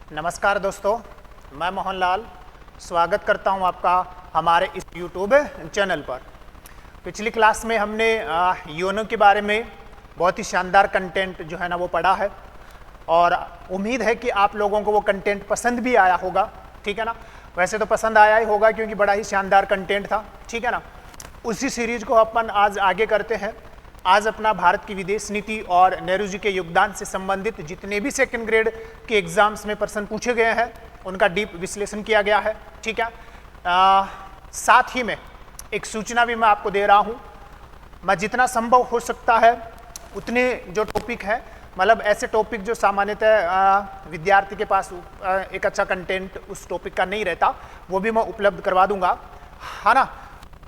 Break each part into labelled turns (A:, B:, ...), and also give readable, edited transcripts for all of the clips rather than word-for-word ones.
A: नमस्कार दोस्तों, मैं मोहनलाल स्वागत करता हूं आपका हमारे इस YouTube चैनल पर। पिछली क्लास में हमने योनो के बारे में बहुत ही शानदार कंटेंट जो है ना वो पढ़ा है और उम्मीद है कि आप लोगों को वो कंटेंट पसंद भी आया होगा। ठीक है ना, वैसे तो पसंद आया ही होगा क्योंकि बड़ा ही शानदार कंटेंट था। ठीक है ना, उसी सीरीज को अपन आज आगे करते हैं। आज अपना भारत की विदेश नीति और नेहरू जी के योगदान से संबंधित जितने भी सेकंड ग्रेड के एग्जाम्स में प्रश्न पूछे गए हैं उनका डीप विश्लेषण किया गया है। ठीक है, साथ ही में एक सूचना भी मैं आपको दे रहा हूं, मैं जितना संभव हो सकता है उतने जो टॉपिक है, मतलब ऐसे टॉपिक जो सामान्यतः विद्यार्थी के पास एक अच्छा कंटेंट उस टॉपिक का नहीं रहता, वो भी मैं उपलब्ध करवा दूंगा, है ना।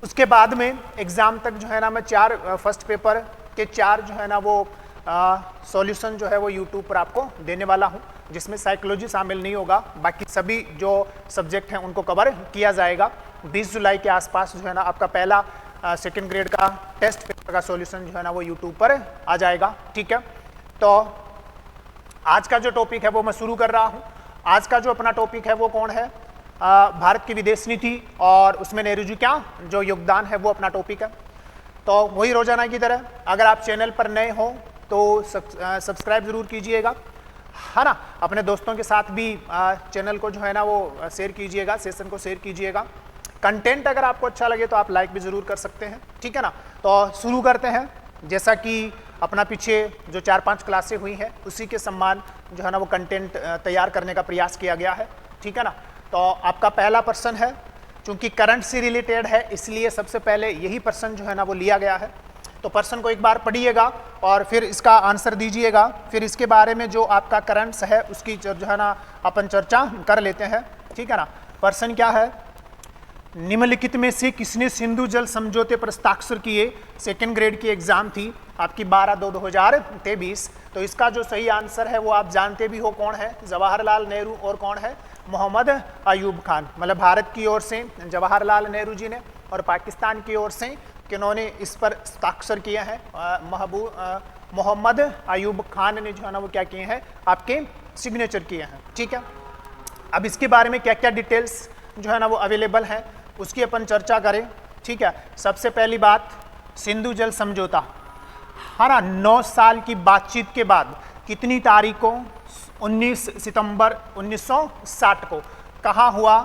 A: उसके बाद में एग्ज़ाम तक जो है ना मैं फर्स्ट पेपर के चार जो है ना वो सॉल्यूशन जो है वो यूट्यूब पर आपको देने वाला हूं, जिसमें साइकोलॉजी शामिल नहीं होगा, बाकी सभी जो सब्जेक्ट हैं उनको कवर किया जाएगा। 20 जुलाई के आसपास जो है ना आपका पहला सेकंड ग्रेड का टेस्ट पेपर का सॉल्यूशन जो है ना वो यूट्यूब पर आ जाएगा। ठीक है, तो आज का जो टॉपिक है वो मैं शुरू कर रहा हूँ। आज का जो अपना टॉपिक है वो कौन है, भारत की विदेश नीति और उसमें नेहरू जी क्या जो योगदान है वो अपना टॉपिक है। तो वही रोजाना की तरह अगर आप चैनल पर नए हो तो सब्सक्राइब जरूर कीजिएगा, है ना। अपने दोस्तों के साथ भी चैनल को जो है ना वो शेयर कीजिएगा, सेशन को शेयर कीजिएगा। कंटेंट अगर आपको अच्छा लगे तो आप लाइक भी जरूर कर सकते हैं। ठीक है ना, तो शुरू करते हैं। जैसा कि अपना पीछे जो 4-5 क्लासें हुई हैं उसी के सम्मान जो है ना वो कंटेंट तैयार करने का प्रयास किया गया है। ठीक है ना, तो आपका पहला प्रश्न है, चूंकि करंट से रिलेटेड है इसलिए सबसे पहले यही प्रश्न जो है ना वो लिया गया है। तो प्रश्न को एक बार पढ़िएगा और फिर इसका आंसर दीजिएगा, फिर इसके बारे में जो आपका करंट्स है उसकी जो है ना अपन चर्चा कर लेते हैं। ठीक है ना, प्रश्न क्या है, निम्नलिखित में से किसने सिंधु जल समझौते पर हस्ताक्षर किए। सेकेंड ग्रेड की एग्जाम थी आपकी 12/2/2023। तो इसका जो सही आंसर है वो आप जानते भी हो कौन है, जवाहरलाल नेहरू और कौन है, मोहम्मद अयूब खान। मतलब भारत की ओर से जवाहरलाल नेहरू जी ने और पाकिस्तान की ओर से किन्होंने इस पर हस्ताक्षर किए हैं, मोहम्मद अयूब खान ने जो है ना वो क्या किए हैं, आपके सिग्नेचर किए हैं। ठीक है, अब इसके बारे में क्या क्या डिटेल्स जो है ना वो अवेलेबल है उसकी अपन चर्चा करें। ठीक है, सबसे पहली बात, सिंधु जल समझौता, है ना, 9 साल की बातचीत के बाद कितनी तारीख को, 19 सितंबर 1960 को कहाँ हुआ।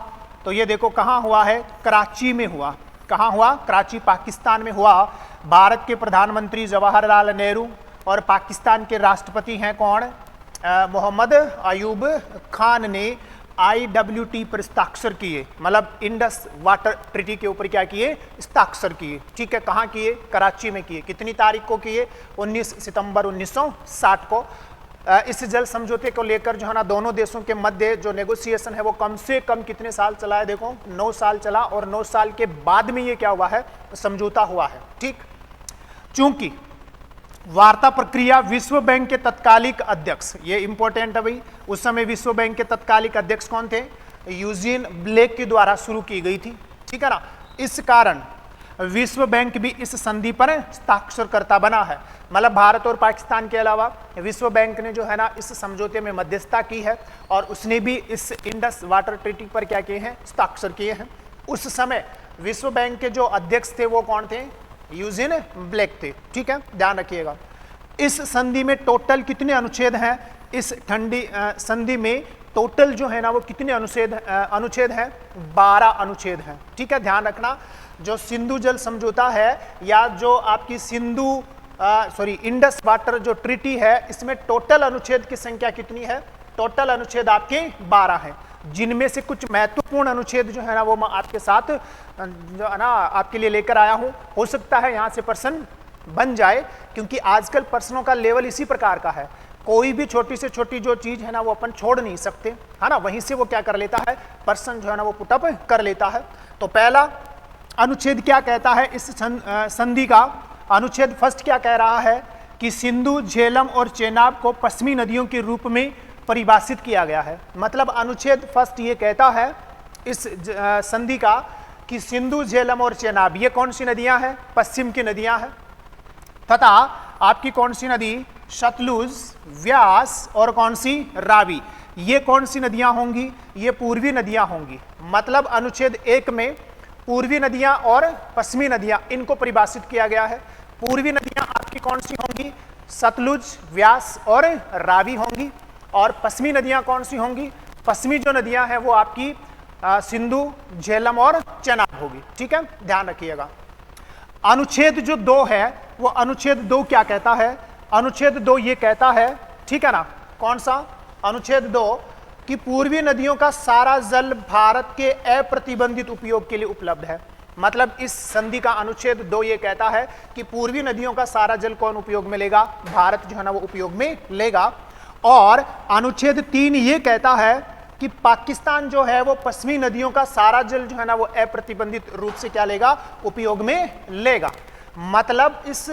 A: तो ये देखो कहाँ हुआ है, कराची में हुआ। कहाँ हुआ, कराची पाकिस्तान में हुआ। भारत के प्रधानमंत्री जवाहरलाल नेहरू और पाकिस्तान के राष्ट्रपति हैं कौन, मोहम्मद अयूब खान ने IWT पर हस्ताक्षर किए, मतलब इंडस वाटर ट्रीटी के ऊपर क्या किए, हस्ताक्षर किए। ठीक है, कहाँ किए, कराची में किए। कितनी तारीख को किए, 19 सितंबर 1960 को। इस जल समझौते को लेकर जो है ना दोनों देशों के मध्य जो नेगोशिएशन है वो कम से कम कितने साल चला है, देखो 9 साल चला और 9 साल के बाद में ये क्या हुआ है, समझौता हुआ है। ठीक, चूंकि वार्ता प्रक्रिया विश्व बैंक के तत्कालिक अध्यक्ष, ये इंपॉर्टेंट है भाई, उस समय विश्व बैंक के तत्कालिक अध्यक्ष कौन थे, यूजीन ब्लेक के द्वारा शुरू की गई थी। ठीक है ना, इस कारण विश्व बैंक भी इस संधि पर हस्ताक्षरकर्ता बना है। मतलब भारत और पाकिस्तान के अलावा विश्व बैंक ने जो है ना इस समझौते में मध्यस्थता की है और उसने भी इस इंडस वाटर ट्रीटी पर क्या किए हैं, हस्ताक्षर किए हैं। उस समय विश्व बैंक के जो अध्यक्ष थे वो कौन थे, यूजीन ब्लेक थे। ठीक है, ध्यान रखिएगा। इस संधि में टोटल कितने अनुच्छेद हैं, इस संधि में टोटल जो है ना वो कितने अनुच्छेद हैं, 12 अनुच्छेद हैं। ठीक है, ध्यान रखना, जो सिंधु जल समझौता है या जो आपकी इंडस वाटर जो ट्रीटी है, इसमें टोटल अनुच्छेद की संख्या कितनी है, टोटल अनुच्छेद आपके 12 हैं, जिनमें से कुछ महत्वपूर्ण अनुच्छेद जो है ना वो मैं आपके साथ जो है ना आपके लिए लेकर आया हूं। हो सकता है यहां से प्रश्न बन जाए क्योंकि आजकल प्रश्नों का लेवल इसी प्रकार का है, कोई भी छोटी से छोटी जो चीज है ना वो अपन छोड़ नहीं सकते, है ना, वहीं से वो क्या कर लेता है, प्रश्न जो है ना वो पुटअप कर लेता है। तो पहला अनुच्छेद क्या कहता है इस संधि का, अनुच्छेद फर्स्ट क्या कह रहा है कि सिंधु, झेलम और चेनाब को पश्चिमी नदियों के रूप में परिभाषित किया गया है। मतलब अनुच्छेद फर्स्ट ये कहता है इस संधि का कि सिंधु, झेलम और चेनाब ये कौन सी नदियां हैं, पश्चिम की नदियां हैं, तथा आपकी कौन सी नदी, सतलुज, व्यास और कौन सी, रावी, ये कौन सी नदियां होंगी? ये पूर्वी नदियां होंगी। मतलब अनुच्छेद 1 में पूर्वी नदियां और पश्चिमी नदियां इनको परिभाषित किया गया है। पूर्वी नदियां आपकी कौन सी होंगी? सतलुज, व्यास और रावी होंगी। और पश्चिमी नदियां कौन सी होंगी? पश्चिमी जो नदियां हैं वो आपकी सिंधु, झेलम और चेनाब होगी। ठीक है, ध्यान रखिएगा। अनुच्छेद जो 2 है वो अनुच्छेद 2 क्या कहता है? अनुच्छेद 2 ये कहता है, ठीक है ना, कौन सा? अनुच्छेद 2 कि पूर्वी नदियों का सारा जल भारत के अप्रतिबंधित उपयोग के लिए उपलब्ध है। मतलब इस संधि का अनुच्छेद 2 ये कहता है कि पूर्वी नदियों का सारा जल कौन उपयोग में लेगा? भारत जो है ना वो उपयोग में लेगा। और अनुच्छेद 3 ये कहता है कि पाकिस्तान जो है वो पश्चिमी नदियों का सारा जल जो है ना वो अप्रतिबंधित रूप से क्या लेगा? उपयोग में लेगा। मतलब इस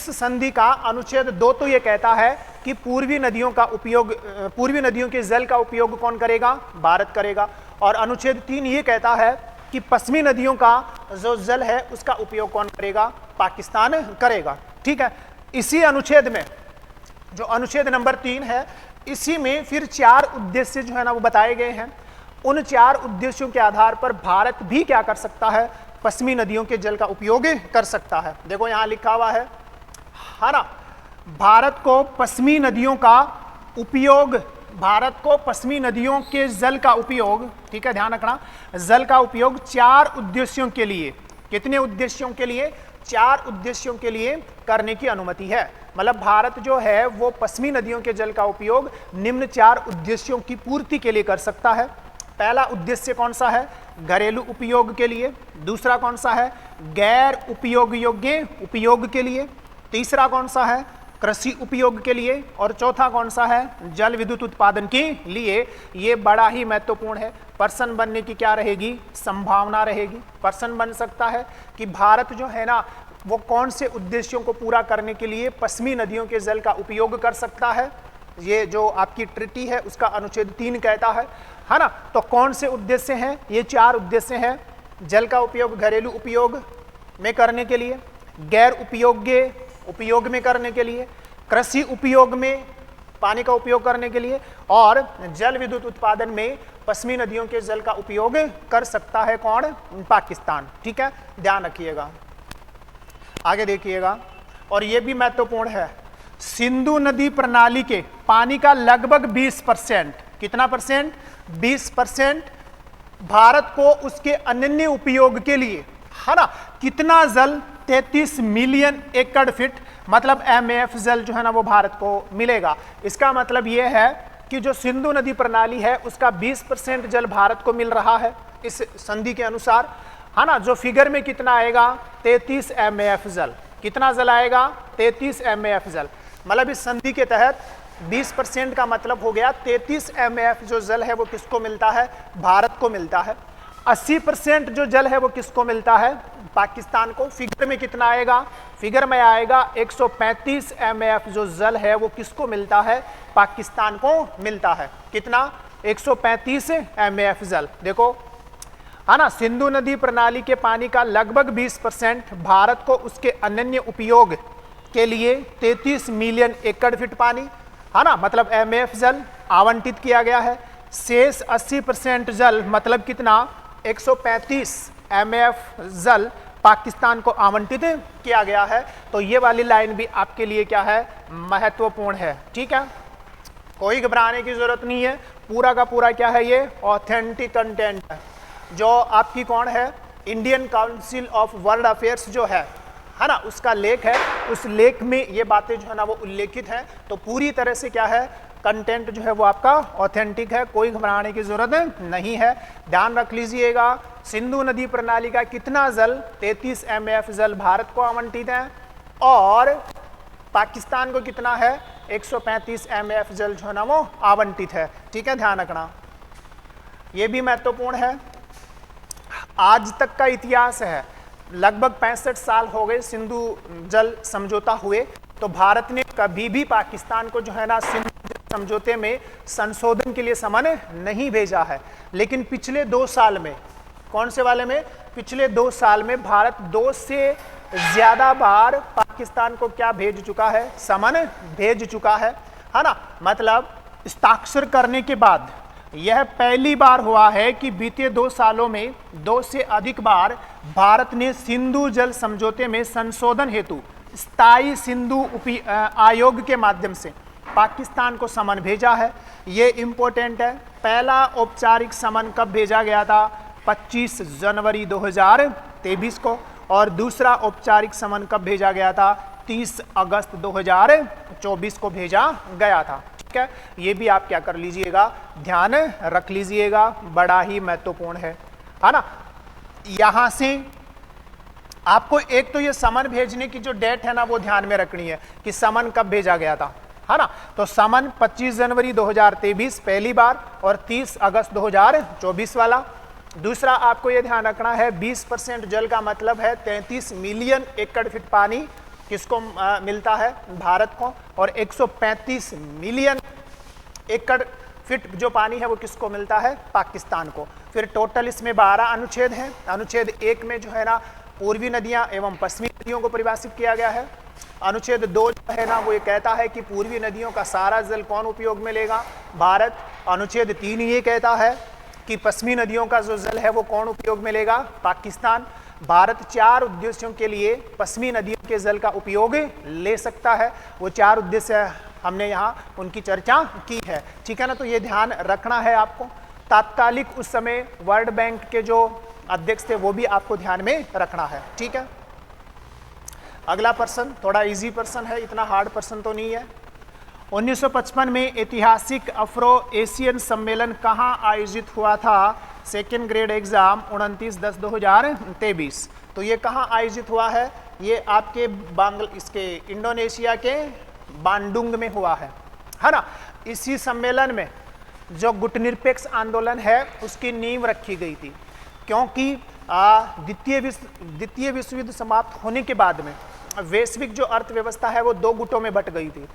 A: संधि का अनुच्छेद 2 तो ये कहता है कि पूर्वी नदियों का उपयोग, पूर्वी नदियों के जल का उपयोग कौन करेगा? भारत करेगा। और अनुच्छेद 3 ये कहता है कि पश्चिमी नदियों का जो जल है उसका उपयोग कौन करेगा? पाकिस्तान करेगा। ठीक है, इसी अनुच्छेद में जो अनुच्छेद नंबर 3 है, इसी में फिर 4 उद्देश्य जो है ना वो बताए गए हैं। उन 4 उद्देश्यों के आधार पर भारत भी क्या कर सकता है? पश्चिमी नदियों के जल का उपयोग कर सकता है। देखो यहां लिखा हुआ है ना, भारत को पश्चिमी नदियों का उपयोग, भारत को पश्चिमी नदियों के जल का उपयोग, ठीक है ध्यान रखना, जल का उपयोग 4 उद्देश्यों के लिए, कितने उद्देश्यों के लिए? 4 उद्देश्यों के लिए करने की अनुमति है। मतलब भारत जो है वो पश्चिमी नदियों के जल का उपयोग निम्न 4 उद्देश्यों की पूर्ति के लिए कर सकता है। पहला उद्देश्य कौन सा है? घरेलू उपयोग के लिए। दूसरा कौन सा है? गैर उपयोग योग्य उपयोग के लिए। तीसरा कौन सा है? कृषि उपयोग के लिए। और चौथा कौन सा है? जल विद्युत उत्पादन के लिए। ये बड़ा ही महत्वपूर्ण है। प्रश्न बनने की क्या रहेगी? संभावना रहेगी। प्रश्न बन सकता है कि भारत जो है ना वो कौन से उद्देश्यों को पूरा करने के लिए पश्चिमी नदियों के जल का उपयोग कर सकता है। ये जो आपकी ट्रिटी है उसका अनुच्छेद 3 कहता है ना। तो कौन से उद्देश्य हैं? ये 4 उद्देश्य हैं। जल का उपयोग घरेलू उपयोग में करने के लिए, गैर उपयोग्य उपयोग में करने के लिए, कृषि उपयोग में पानी का उपयोग करने के लिए, और जल विद्युत उत्पादन में पश्चिमी नदियों के जल का उपयोग कर सकता है कौन? पाकिस्तान। ठीक है, ध्यान रखिएगा। आगे देखिएगा, और यह भी महत्वपूर्ण है, सिंधु नदी प्रणाली के पानी का लगभग 20%, कितना परसेंट? 20% भारत को उसके अनन्य उपयोग के लिए, है ना, कितना जल? 33 मिलियन एकड़ फीट, मतलब MAF जल जो है ना वो भारत को मिलेगा। इसका मतलब यह है कि जो सिंधु नदी प्रणाली है उसका 20% जल भारत को मिल रहा है इस संधि के अनुसार, है ना। जो फिगर में कितना आएगा? 33 MAF जल। कितना जल आएगा? 33 MAF जल। मतलब इस संधि के तहत 20% का मतलब हो गया 33 MAF जो जल है वो किसको मिलता है? भारत को मिलता है। 80% जो जल है वो किसको मिलता है? पाकिस्तान को। फिगर में कितना आएगा? फिगर में आएगा 135 MAF जो जल है वो किसको मिलता है? पाकिस्तान को मिलता है। कितना? 135 MAF जल। देखो, है ना, सिंधु नदी प्रणाली के पानी का लगभग 20% भारत को उसके अनन्य उपयोग के लिए 33 मिलियन एकड़ फीट पानी, है ना, मतलब MAF जल आवंटित किया गया है। शेष 80% जल, मतलब कितना? 135 MAF जल पाकिस्तान को आवंटित किया गया है। तो ये वाली लाइन भी आपके लिए क्या है? महत्वपूर्ण है। ठीक है, कोई घबराने की जरूरत नहीं है। पूरा का पूरा क्या है? ये ऑथेंटिक कंटेंट है जो आपकी कौन है? Indian council of world affairs जो है ना, उसका लेख है। उस लेख में ये बातें जो है ना वो उल्लेखित है। तो पूरी तरह से क्या है? कंटेंट जो है वो आपका ऑथेंटिक है, कोई घबराने की जरूरत नहीं है। ध्यान रख लीजिएगा, सिंधु नदी प्रणाली का कितना जल? 33 MAF जल भारत को आवंटित है, और पाकिस्तान को कितना है? 135 MAF जल जो है ना वो आवंटित है। ठीक है, ध्यान रखना, ये भी महत्वपूर्ण है। आज तक का इतिहास है, लगभग 65 साल हो गए सिंधु जल समझौता हुए, तो भारत ने कभी भी पाकिस्तान को जो है ना सिंधु जल समझौते में संशोधन के लिए समन नहीं भेजा है। लेकिन पिछले 2 साल में, कौन से वाले में? पिछले 2 साल में भारत 2 से ज्यादा बार पाकिस्तान को क्या भेज चुका है? समन भेज चुका है ना। मतलब हस्ताक्षर करने के बाद यह पहली बार हुआ है कि बीते 2 सालों में 2 से अधिक बार भारत ने सिंधु जल समझौते में संशोधन हेतु स्थायी सिंधु आयोग के माध्यम से पाकिस्तान को समन भेजा है। ये इंपॉर्टेंट है। पहला औपचारिक समन कब भेजा गया था? 25 जनवरी 2023 को। और दूसरा औपचारिक समन कब भेजा गया था? 30 अगस्त 2024 को भेजा गया था। ठीक है, ये भी आप क्या कर लीजिएगा, ध्यान रख लीजिएगा, बड़ा ही महत्वपूर्ण है ना। यहां से आपको एक तो ये समन भेजने की जो डेट है ना वो ध्यान में रखनी है कि समन कब भेजा गया था, है ना। तो समन 25 जनवरी 2023 पहली बार और 30 अगस्त 2024 वाला। दूसरा आपको ये ध्यान रखना है 20% जल का मतलब है 33 मिलियन एकड़ फीट पानी किसको मिलता है? भारत को। और 135 मिलियन एकड़ फीट जो पानी है वो किसको मिलता है? पाकिस्तान को। फिर टोटल इसमें 12 अनुच्छेद हैं। अनुच्छेद 1 में जो है ना पूर्वी नदियां एवं पश्चिमी नदियों को परिभाषित किया गया है। अनुच्छेद 2 जो है ना वो ये कहता है कि पूर्वी नदियों का सारा जल कौन उपयोग में लेगा? भारत। अनुच्छेद 3 ये कहता है कि पश्चिमी नदियों का जो जल है वो कौन उपयोग में लेगा? पाकिस्तान। भारत 4 उद्देश्यों के लिए पश्चिमी नदियों के जल का उपयोग ले सकता है। वो 4 उद्देश्य हमने यहाँ उनकी चर्चा की है। ठीक है ना, तो ये ध्यान रखना है आपको। तात्कालिक उस समय वर्ल्ड बैंक के जो अध्यक्ष थे वो भी आपको ध्यान में रखना है। ठीक है, अगला प्रश्न थोड़ा इजी प्रश्न है, इतना हार्ड प्रश्न तो नहीं है। 1955 में ऐतिहासिक अफ्रो एशियन सम्मेलन कहाँ आयोजित हुआ था? Second grade exam 29/10/2023। तो ये कहाँ आयोजित हुआ है? ये आपके इसके इंडोनेशिया के बांडुंग में हुआ है ना। इसी सम्मेलन में जो गुटनिरपेक्ष आंदोलन है उसकी नींव रखी गई थी, क्योंकि द्वितीय विश्व युद्ध समाप्त होने के बाद में वैश्विक जो अर्थव्यवस्था है वो 2 गुटों में बट गई थी।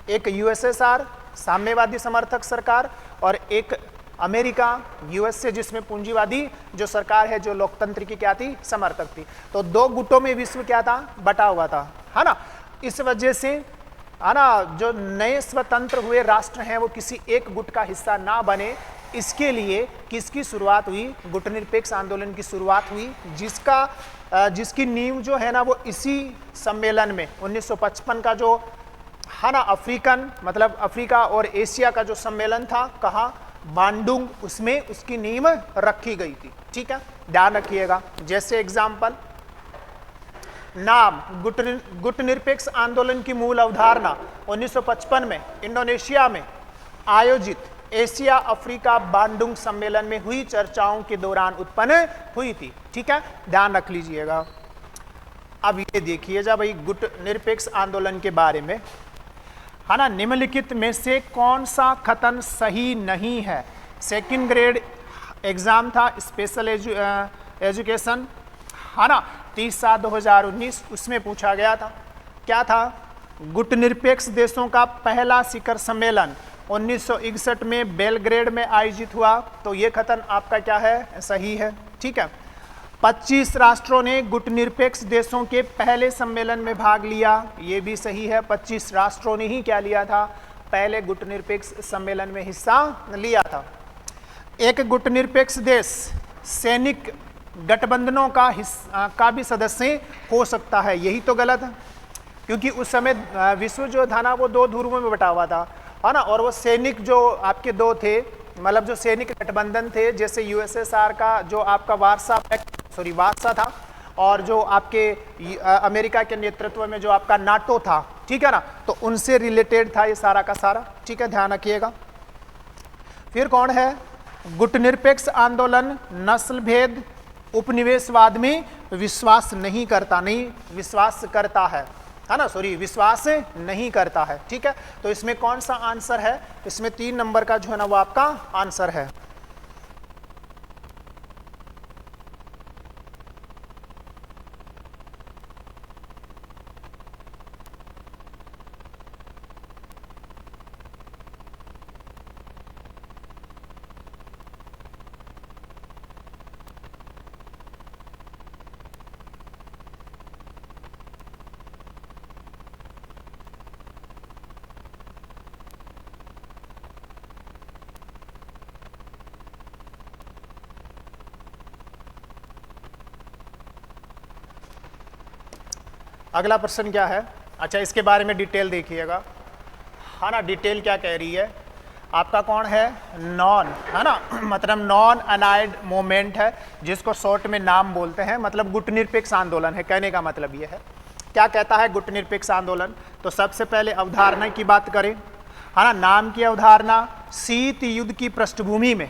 A: एक यूएसएसआर साम्यवादी समर्थक सरकार और एक अमेरिका यूएसए जिसमें पूंजीवादी जो सरकार है जो लोकतंत्र की क्या थी? समर्थक थी। तो 2 गुटों में विश्व क्या था? बटा हुआ था, है ना। इस वजह से है ना जो नए स्वतंत्र हुए राष्ट्र हैं वो किसी एक गुट का हिस्सा ना बने, इसके लिए किसकी शुरुआत हुई? गुटनिरपेक्ष आंदोलन की शुरुआत हुई, जिसकी नींव जो है ना वो इसी सम्मेलन में 1955 का जो है ना अफ्रीकन मतलब अफ्रीका और एशिया का जो सम्मेलन था, कहाँ? बांडुंग, उसमें उसकी नींव रखी गई थी। ठीक है, ध्यान रखिएगा। जैसे एग्जाम्पल, नाम गुटनिरपेक्ष आंदोलन की मूल अवधारणा 1955 में इंडोनेशिया में आयोजित एशिया अफ्रीका बांडुंग सम्मेलन में हुई चर्चाओं के दौरान उत्पन्न हुई थी। ठीक है, ध्यान रख लीजिएगा। अब ये देखिए जब भाई गुटनिरपेक्ष आंदोलन के बारे में, है ना, निम्नलिखित में से कौन सा कथन सही नहीं है? सेकंड ग्रेड एग्जाम था, स्पेशल एजुकेशन, है ना, 30/7/2019, उसमें पूछा गया था। क्या था? गुटनिरपेक्ष देशों का पहला शिखर सम्मेलन 1961 में बेलग्रेड में आयोजित हुआ। तो ये कथन आपका क्या है? सही है। ठीक है, 25 राष्ट्रों ने गुटनिरपेक्ष देशों के पहले सम्मेलन में भाग लिया, ये भी सही है। 25 राष्ट्रों ने ही क्या लिया था? पहले गुटनिरपेक्ष सम्मेलन में हिस्सा लिया था। एक गुटनिरपेक्ष देश सैनिक गठबंधनों का भी सदस्य हो सकता है, यही तो गलत है, क्योंकि उस समय विश्व जो था ना वो 2 ध्रुवों में बटा हुआ था, है ना। और वो सैनिक जो आपके 2 थे, मतलब जो सैनिक गठबंधन थे, जैसे यूएसएसआर का जो आपका वार्सा था, और जो आपके अमेरिका के नेतृत्व में जो आपका नाटो था, ठीक है ना, तो उनसे रिलेटेड था ये सारा का सारा। ठीक है, ध्यान रखिएगा। फिर कौन है? गुटनिरपेक्ष आंदोलन नस्ल भेद उपनिवेशवाद में विश्वास नहीं करता, नहीं विश्वास करता है ना, सॉरी विश्वास नहीं करता है। ठीक है, तो इसमें कौन सा आंसर है? इसमें 3 नंबर का जो है ना वो आपका आंसर है। अगला प्रश्न क्या है, अच्छा इसके बारे में डिटेल देखिएगा, है ना। डिटेल क्या कह रही है आपका, कौन है, नॉन, है ना, मतलब नॉन अनाइड मूवमेंट है, जिसको शॉर्ट में नाम बोलते हैं, मतलब गुटनिरपेक्ष आंदोलन है। कहने का मतलब ये है, क्या कहता है गुटनिरपेक्ष आंदोलन। तो सबसे पहले अवधारणा की बात करें, है ना, नाम की अवधारणा, शीत युद्ध की पृष्ठभूमि में,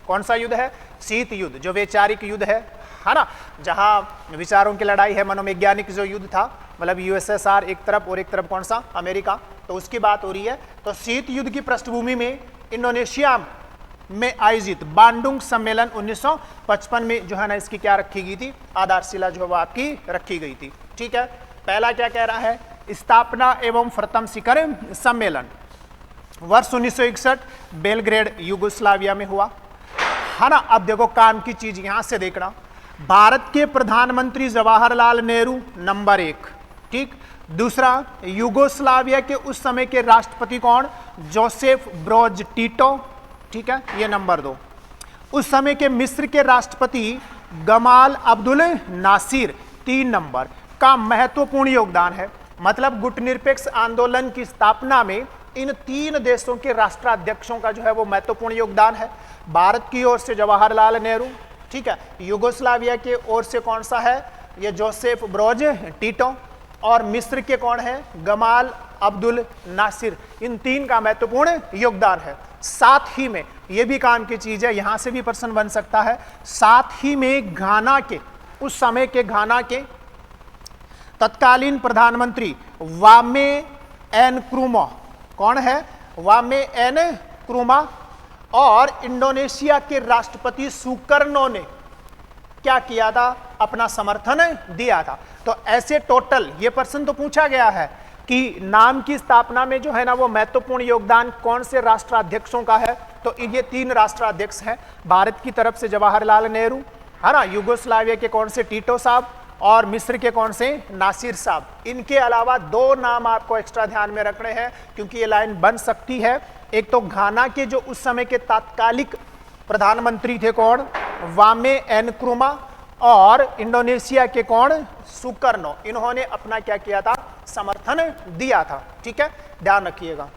A: कौन सा युद्ध है, शीत युद्ध, जो वैचारिक युद्ध है ना, जहां विचारों की लड़ाई है, मनोवैज्ञानिक जो युद्ध था, मतलब यूएसएसआर एक तरफ और एक तरफ कौन सा, अमेरिका, तो उसकी बात हो रही है। तो शीत युद्ध की पृष्ठभूमि में इंडोनेशिया में आयोजित बांडुंग सम्मेलन 1955 में जो है ना, इसकी क्या रखी गई थी, आधारशिला जो है वो आपकी रखी गई थी। ठीक है, पहला क्या कह रहा है, स्थापना एवं प्रथम शिखर सम्मेलन वर्ष 1961 बेलग्रेड यूगोस्लाविया में हुआ, है ना। अब देखो काम की चीज यहां से देखना, भारत के प्रधानमंत्री जवाहरलाल नेहरू नंबर 1, ठीक। दूसरा, यूगोस्लाविया के उस समय के राष्ट्रपति कौन, जोसेफ ब्रोज टीटो, ठीक है, ये नंबर 2। उस समय के मिस्र के राष्ट्रपति गमाल अब्दुल नासिर 3 नंबर का महत्वपूर्ण योगदान है। मतलब गुटनिरपेक्ष आंदोलन की स्थापना में इन 3 देशों के राष्ट्राध्यक्षों का जो है वो महत्वपूर्ण योगदान है। भारत की ओर से जवाहरलाल नेहरू, ठीक है, यूगोस्लाविया के ओर से कौन सा है, ये जोसेफ ब्रोज टीटो, और मिस्र के कौन है, गमाल अब्दुल नासिर, इन 3 का महत्वपूर्ण योगदान है। साथ ही में ये भी काम की चीज है, यहां से भी प्रश्न बन सकता है, साथ ही में घाना के, उस समय के घाना के तत्कालीन प्रधानमंत्री वामे एनक्रुमा, कौन है, वामे एनक्रुमा, और इंडोनेशिया के राष्ट्रपति सुकर्नो ने क्या किया था, अपना समर्थन दिया था। तो ऐसे टोटल ये प्रश्न तो पूछा गया है कि नाम की स्थापना में जो है ना वो महत्वपूर्ण योगदान कौन से राष्ट्राध्यक्षों का है, तो ये 3 राष्ट्राध्यक्ष हैं, भारत की तरफ से जवाहरलाल नेहरू, है ना, यूगोस्लाविया के कौन से, टीटो साहब, और मिस्र के कौन से, नासिर साहब। इनके अलावा 2 नाम आपको एक्स्ट्रा ध्यान में रखने हैं, क्योंकि ये लाइन बन सकती है। एक तो घाना के जो उस समय के तात्कालिक प्रधानमंत्री थे कौन, वामे एनक्रुमा, और इंडोनेशिया के कौन, सुकर्नो, इन्होंने अपना क्या किया था, समर्थन दिया था। ठीक है, ध्यान रखिएगा।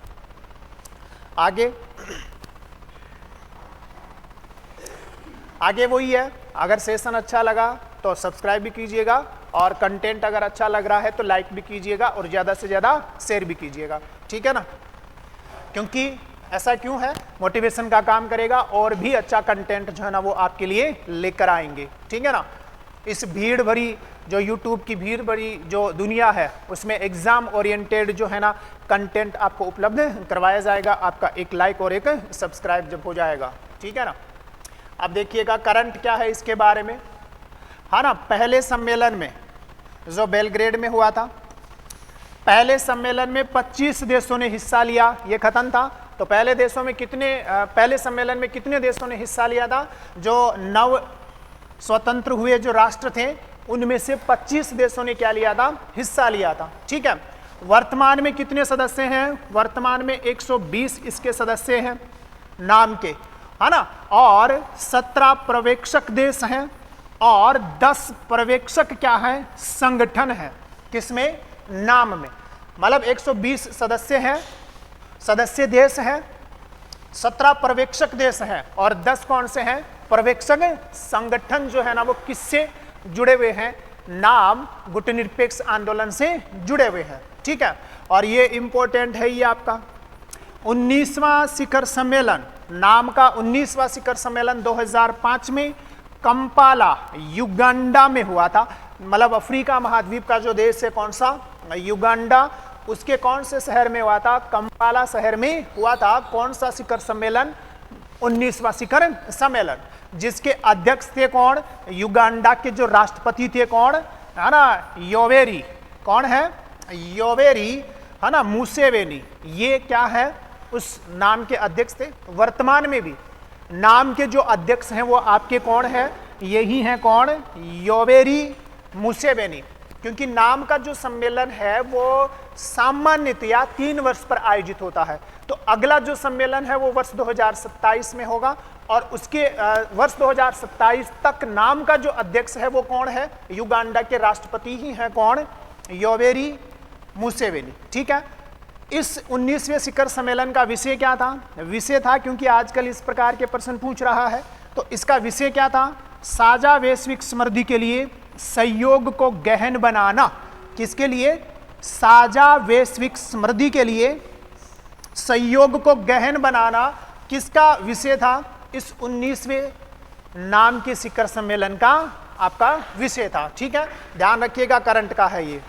A: आगे वही है, अगर सेशन अच्छा लगा तो सब्सक्राइब भी कीजिएगा, और कंटेंट अगर अच्छा लग रहा है तो लाइक भी कीजिएगा, और ज़्यादा से ज़्यादा शेयर भी कीजिएगा, ठीक है ना। क्योंकि ऐसा क्यों है, मोटिवेशन का काम करेगा, और भी अच्छा कंटेंट जो है ना वो आपके लिए लेकर आएंगे, ठीक है ना। इस भीड़ भरी जो यूट्यूब की भीड़ भरी जो दुनिया है, उसमें एग्जाम ओरिएंटेड जो है ना कंटेंट आपको उपलब्ध करवाया जाएगा, आपका एक लाइक और एक सब्सक्राइब जब हो जाएगा, ठीक है ना। अब देखिएगा करंट क्या है इसके बारे में, है ना। पहले सम्मेलन में जो बेलग्रेड में हुआ था, पहले सम्मेलन में 25 देशों ने हिस्सा लिया, ये खत्म था। तो पहले सम्मेलन में कितने देशों ने हिस्सा लिया था, जो नव स्वतंत्र हुए जो राष्ट्र थे, उनमें से 25 देशों ने क्या लिया था, हिस्सा लिया था, ठीक है। वर्तमान में कितने सदस्य हैं, वर्तमान में 120 इसके सदस्य हैं नाम के, है ना, और 17 पर्यवेक्षक देश हैं, और 10 पर्यवेक्षक क्या है, संगठन है, किसमें, नाम में। मतलब 120 सदस्य हैं, सदस्य देश हैं, 17 पर्यवेक्षक देश हैं, और 10 कौन से हैं, पर्यवेक्षक संगठन जो है ना वो किससे जुड़े हुए हैं, नाम गुटनिरपेक्ष आंदोलन से जुड़े हुए हैं, ठीक है। और ये इंपॉर्टेंट है, ये आपका 19वां शिखर सम्मेलन, नाम का 19वां शिखर सम्मेलन 2005 में कंपाला युगांडा में हुआ था। मतलब अफ्रीका महाद्वीप का जो देश है कौन सा, युगांडा, उसके कौन से शहर में हुआ था, कंपाला शहर में हुआ था। कौन सा शिखर सम्मेलन, 19वां शिखर सम्मेलन, जिसके अध्यक्ष थे कौन, युगांडा के जो राष्ट्रपति थे कौन, है ना, योवेरी, कौन है, योवेरी, है ना, मुसेवेनी, ये क्या है, उस नाम के अध्यक्ष थे। वर्तमान में भी नाम के जो अध्यक्ष हैं वो आपके कौन है, यही हैं कौन, योवेरी मुसेवेनी। क्योंकि नाम का जो सम्मेलन है वो सामान्यतया 3 वर्ष पर आयोजित होता है। तो अगला जो सम्मेलन है वो वर्ष 2027 में होगा, और उसके वर्ष 2027 तक नाम का जो अध्यक्ष है वो कौन है, युगांडा के राष्ट्रपति ही हैं कौन, योवेरी मुसेवेनी। ठीक है, इस 19वें शिखर सम्मेलन का विषय क्या था? विषय था, क्योंकि आजकल इस प्रकार के प्रश्न पूछ रहा है, तो इसका विषय क्या था? साझा वैश्विक समृद्धि के लिए सहयोग को गहन बनाना। किसके लिए? साझा वैश्विक समृद्धि के लिए सहयोग को गहन बनाना किसका विषय था? इस 19वें नाम के शिखर सम्मेलन का आपका विषय था। ठीक है, ध्यान रखिएगा, करंट का है ये,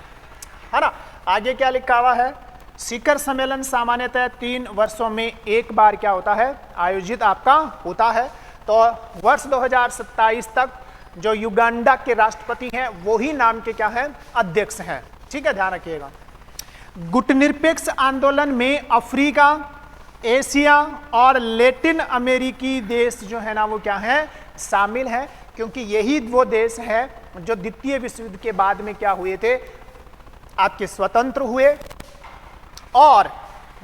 A: है ना। आगे क्या लिखा हुआ है? शिखर सम्मेलन सामान्यतः 3 वर्षों में एक बार क्या होता है? आयोजित आपका होता है। तो वर्ष 2027 तक जो युगांडा के राष्ट्रपति हैं वो ही नाम के क्या है? अध्यक्ष हैं। ठीक है, ध्यान रखिएगा। गुटनिरपेक्ष आंदोलन में अफ्रीका, एशिया और लैटिन अमेरिकी देश जो है ना वो क्या है? शामिल है, क्योंकि यही वो देश है जो द्वितीय विश्व युद्ध के बाद में क्या हुए थे? आपके स्वतंत्र हुए, और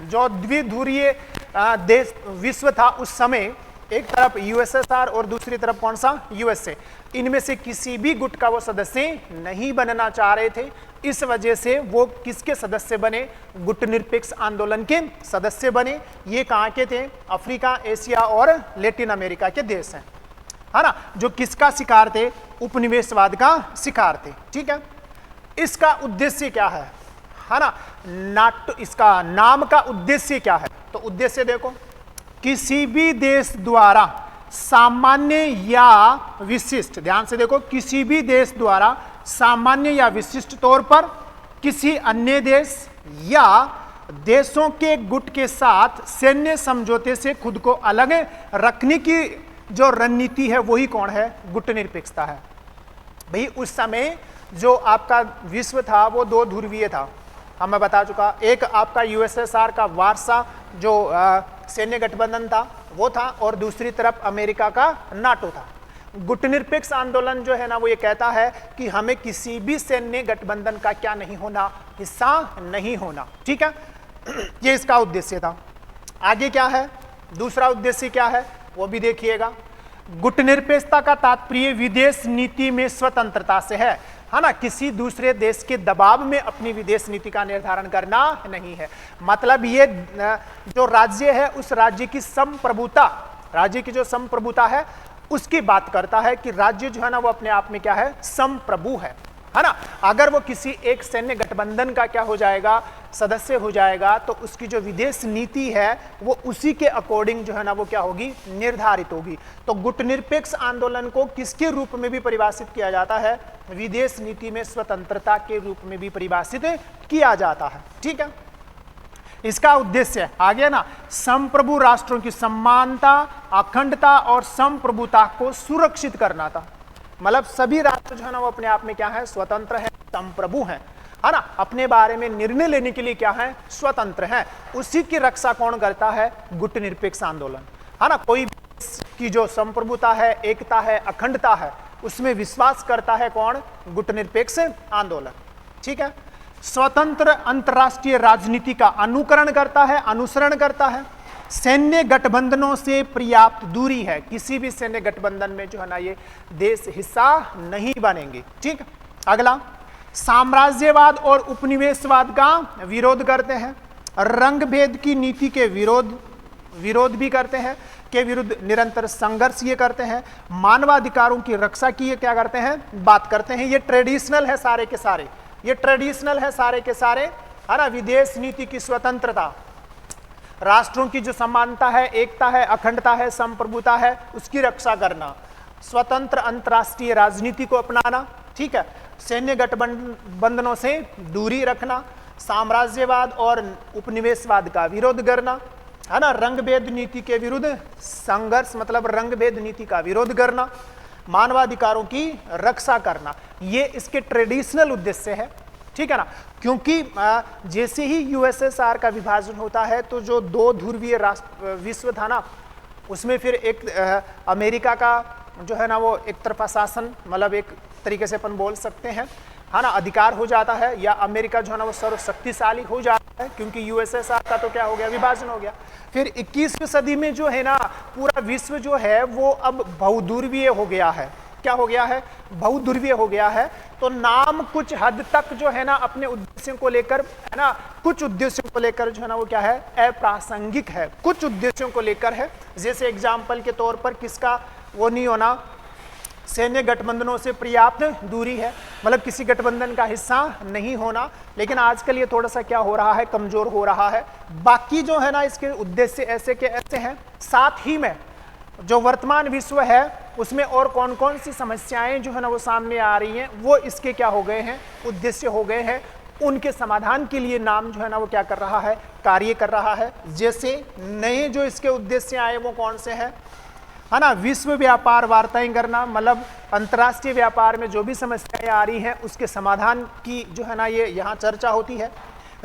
A: जो द्विध्रुवीय देश विश्व था उस समय, एक तरफ यूएसएसआर और दूसरी तरफ कौन सा? यूएसए। इनमें से किसी भी गुट का वो सदस्य नहीं बनना चाह रहे थे। इस वजह से वो किसके सदस्य बने? गुटनिरपेक्ष आंदोलन के सदस्य बने। ये कहाँ के थे? अफ्रीका, एशिया और लैटिन अमेरिका के देश हैं, है ना, जो किसका शिकार थे? उपनिवेशवाद का शिकार थे। ठीक है, इसका उद्देश्य क्या है ना? नाटो, इसका नाम का उद्देश्य क्या है? तो उद्देश्य देखो, किसी भी देश द्वारा सामान्य या विशिष्ट, ध्यान से देखो, किसी भी देश द्वारा सामान्य या विशिष्ट तौर पर किसी अन्य देश या देशों के गुट के साथ सैन्य समझौते से खुद को अलग रखने की जो रणनीति है वही कौन है? गुटनिरपेक्षता है। भाई उस समय जो आपका विश्व था वो 2 ध्रुवीय था, मैं बता चुका। एक आपका यूएसएसआर का वारसा जो सैन्य गठबंधन था वो था, और दूसरी तरफ अमेरिका का नाटो था। गुटनिरपेक्ष आंदोलन जो है ना वो ये कहता है कि हमें किसी भी सैन्य गठबंधन का क्या नहीं होना? हिस्सा नहीं होना। ठीक है, ये इसका उद्देश्य था। आगे क्या है? दूसरा उद्देश्य क्या है वो भी देखिएगा। गुटनिरपेक्षता का तात्पर्य विदेश नीति में स्वतंत्रता से है ना, किसी दूसरे देश के दबाव में अपनी विदेश नीति का निर्धारण करना नहीं है। मतलब ये जो राज्य है उस राज्य की संप्रभुता, राज्य की जो संप्रभुता है उसकी बात करता है कि राज्य जो है ना वो अपने आप में क्या है? संप्रभु है ना। अगर वो किसी एक सैन्य गठबंधन का क्या हो जाएगा? सदस्य हो जाएगा, तो उसकी जो विदेश नीति है वो उसी के अकॉर्डिंग जो है ना वो क्या होगी? निर्धारित होगी। तो गुटनिरपेक्ष आंदोलन को किसके रूप में भी परिभाषित किया जाता है? विदेश नीति में स्वतंत्रता के रूप में भी परिभाषित किया जाता है। ठीक है, इसका उद्देश्य आ गया ना, संप्रभु राष्ट्रों की समानता, अखंडता और संप्रभुता को सुरक्षित करना था। मतलब सभी राष्ट्र जो है ना वो अपने आप में क्या है? स्वतंत्र है, संप्रभु है ना, अपने बारे में निर्णय लेने के लिए क्या है? स्वतंत्र है। उसी की रक्षा कौन करता है? गुटनिरपेक्ष आंदोलन, है ना। कोई की जो संप्रभुता है, एकता है, अखंडता है, उसमें विश्वास करता है कौन? गुटनिरपेक्ष आंदोलन। ठीक है, स्वतंत्र अंतरराष्ट्रीय राजनीति का अनुकरण करता है, अनुसरण करता है। सैन्य गठबंधनों से पर्याप्त दूरी है, किसी भी सैन्य गठबंधन में जो है ना ये देश हिस्सा नहीं बनेंगे। ठीक, अगला, साम्राज्यवाद और उपनिवेशवाद का विरोध करते हैं, रंग भेद की नीति के विरोध भी करते हैं, के विरुद्ध निरंतर संघर्ष ये करते हैं, मानवाधिकारों की रक्षा की ये क्या करते हैं? बात करते हैं। ये ट्रेडिशनल है सारे के सारे, ये ट्रेडिशनल है सारे के सारे, है ना। विदेश नीति की स्वतंत्रता, राष्ट्रों की जो समानता है, एकता है, अखंडता है, संप्रभुता है, उसकी रक्षा करना, स्वतंत्र अंतरराष्ट्रीय राजनीति को अपनाना। ठीक है, सैन्य गठबंधनों से दूरी रखना, साम्राज्यवाद और उपनिवेशवाद का विरोध करना, है ना। रंगभेद नीति के विरुद्ध संघर्ष, मतलब रंगभेद नीति का विरोध करना, मानवाधिकारों की रक्षा करना, ये इसके ट्रेडिशनल उद्देश्य है। ठीक है ना, क्योंकि जैसे ही यूएसएसआर का विभाजन होता है तो जो 2 ध्रुवीय विश्व था ना, उसमें फिर एक अमेरिका का जो है ना वो एक तरफा शासन, मतलब एक तरीके से अपन बोल सकते हैं, है ना, अधिकार हो जाता है, या अमेरिका जो है ना वो सर्वशक्तिशाली हो जाता है, क्योंकि यूएसएसआर का तो क्या हो गया? विभाजन हो गया। फिर 21वीं सदी में जो है ना पूरा विश्व जो है वो अब बहुध्रुवीय हो गया है, क्या हो गया है, बहुध्रुवीय हो गया है। तो नाम कुछ हद तक जो है ना अपने उद्देश्यों को लेकर, है ना, कुछ उद्देश्यों को लेकर जो है ना वो क्या है, अप्रासंगिक है, कुछ उद्देश्यों को लेकर है। जैसे एग्जाम्पल के तौर पर किसका वो नहीं होना, सैन्य गठबंधनों से पर्याप्त दूरी है, मतलब किसी गठबंधन का हिस्सा नहीं होना। लेकिन आजकल ये थोड़ा सा क्या हो रहा है, कमजोर हो रहा है। बाकी जो है ना इसके उद्देश्य ऐसे के ऐसे हैं। साथ ही में जो वर्तमान विश्व है उसमें और कौन कौन सी समस्याएं जो है ना वो सामने आ रही हैं, वो इसके क्या हो गए हैं, उद्देश्य हो गए हैं। उनके समाधान के लिए नाम जो है ना वो क्या कर रहा है, कार्य कर रहा है। जैसे नए जो इसके उद्देश्य आए वो कौन से हैं, है ना, विश्व व्यापार वार्ताएं करना, मतलब अंतर्राष्ट्रीय व्यापार में जो भी समस्याएं आ रही हैं उसके समाधान की जो है ना ये यहाँ चर्चा होती है।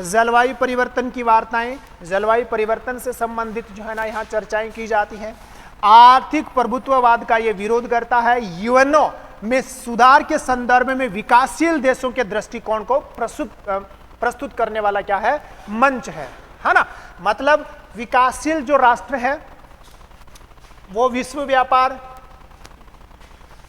A: जलवायु परिवर्तन की वार्ताएं, जलवायु परिवर्तन से संबंधित जो है ना यहाँ चर्चाएं की जाती हैं। आर्थिक प्रभुत्ववाद का ये विरोध करता है। यूएनओ में सुधार के संदर्भ में विकासशील देशों के दृष्टिकोण को प्रस्तुत करने वाला क्या है, मंच है ना। मतलब विकासशील जो राष्ट्र है वो विश्व व्यापार,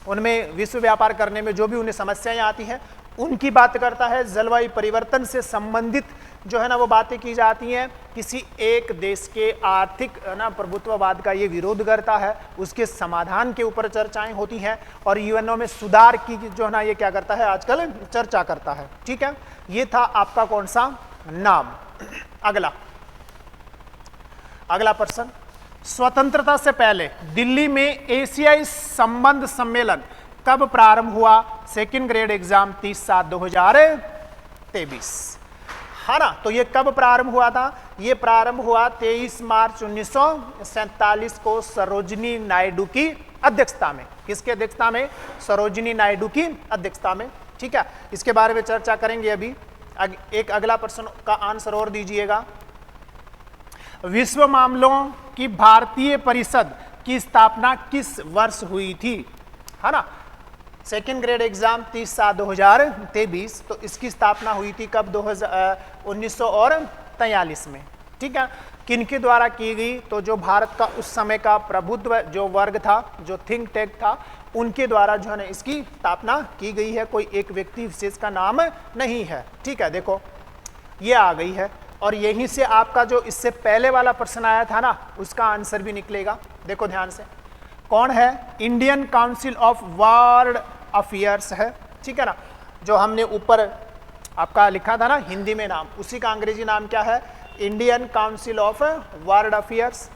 A: उनमें विश्व व्यापार करने में जो भी उन्हें समस्याएं आती हैं उनकी बात करता है। जलवायु परिवर्तन से संबंधित जो है ना वो बातें की जाती हैं। किसी एक देश के आर्थिक ना प्रभुत्ववाद का ये विरोध करता है, उसके समाधान के ऊपर चर्चाएं होती हैं। और यूएनओ में सुधार की जो है ना ये क्या करता है, आजकल चर्चा करता है। ठीक है, ये था आपका कौन सा नाम। अगला प्रश्न, स्वतंत्रता से पहले दिल्ली में एशियाई संबंध सम्मेलन कब प्रारंभ हुआ? सेकंड ग्रेड एग्जाम 30/7/2023, है ना। तो ये कब प्रारंभ हुआ था? ये प्रारंभ हुआ 23 मार्च 1947 को सरोजिनी नायडू की अध्यक्षता में। किसके अध्यक्षता में? सरोजिनी नायडू की अध्यक्षता में। ठीक है, इसके बारे में चर्चा करेंगे अभी। एक अगला प्रश्न का आंसर और दीजिएगा। विश्व मामलों की भारतीय परिषद की स्थापना किस वर्ष हुई थी, है ना। सेकेंड ग्रेड एग्जाम 30/7/2023, तो इसकी स्थापना हुई थी कब? 1943 में। ठीक है, किनके द्वारा की गई? तो जो भारत का उस समय का प्रभुत्व जो वर्ग था, जो थिंक टैंक था, उनके द्वारा जो है ना इसकी स्थापना की गई है। कोई एक व्यक्ति विशेष का नाम नहीं है। ठीक है, देखो ये आ गई है। और यहीं से आपका जो इससे पहले वाला प्रश्न आया था ना उसका आंसर भी निकलेगा। देखो ध्यान से, कौन है? Indian council of world affairs है। ठीक है ना, जो हमने ऊपर आपका लिखा था ना हिंदी में नाम, उसी का अंग्रेजी नाम क्या है? Indian council of world affairs.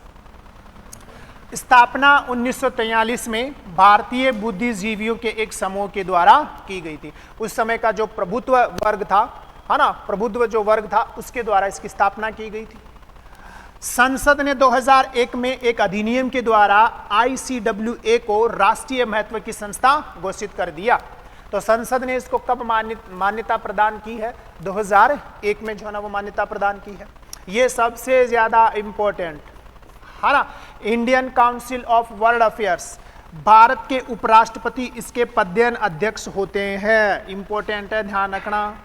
A: स्थापना 1943 में भारतीय बुद्धिजीवियों के एक समूह के द्वारा की गई थी। उस समय का जो प्रभुत्व वर्ग था, है ना, प्रभुत्व जो वर्ग था उसके द्वारा इसकी स्थापना की गई थी। संसद ने 2001 में एक अधिनियम के द्वारा ICWA को राष्ट्रीय महत्व की संस्था घोषित कर दिया। तो संसद ने इसको कब मान्यता प्रदान की है? 2001 में जो है ना वो मान्यता प्रदान की है। ये सबसे ज्यादा इंपॉर्टेंट है ना। Indian council of world affairs, Bharat के उपराष्ट्रपति इसके पदेन अध्यक्ष होते हैं। इंपॉर्टेंट है, ध्यान रखना।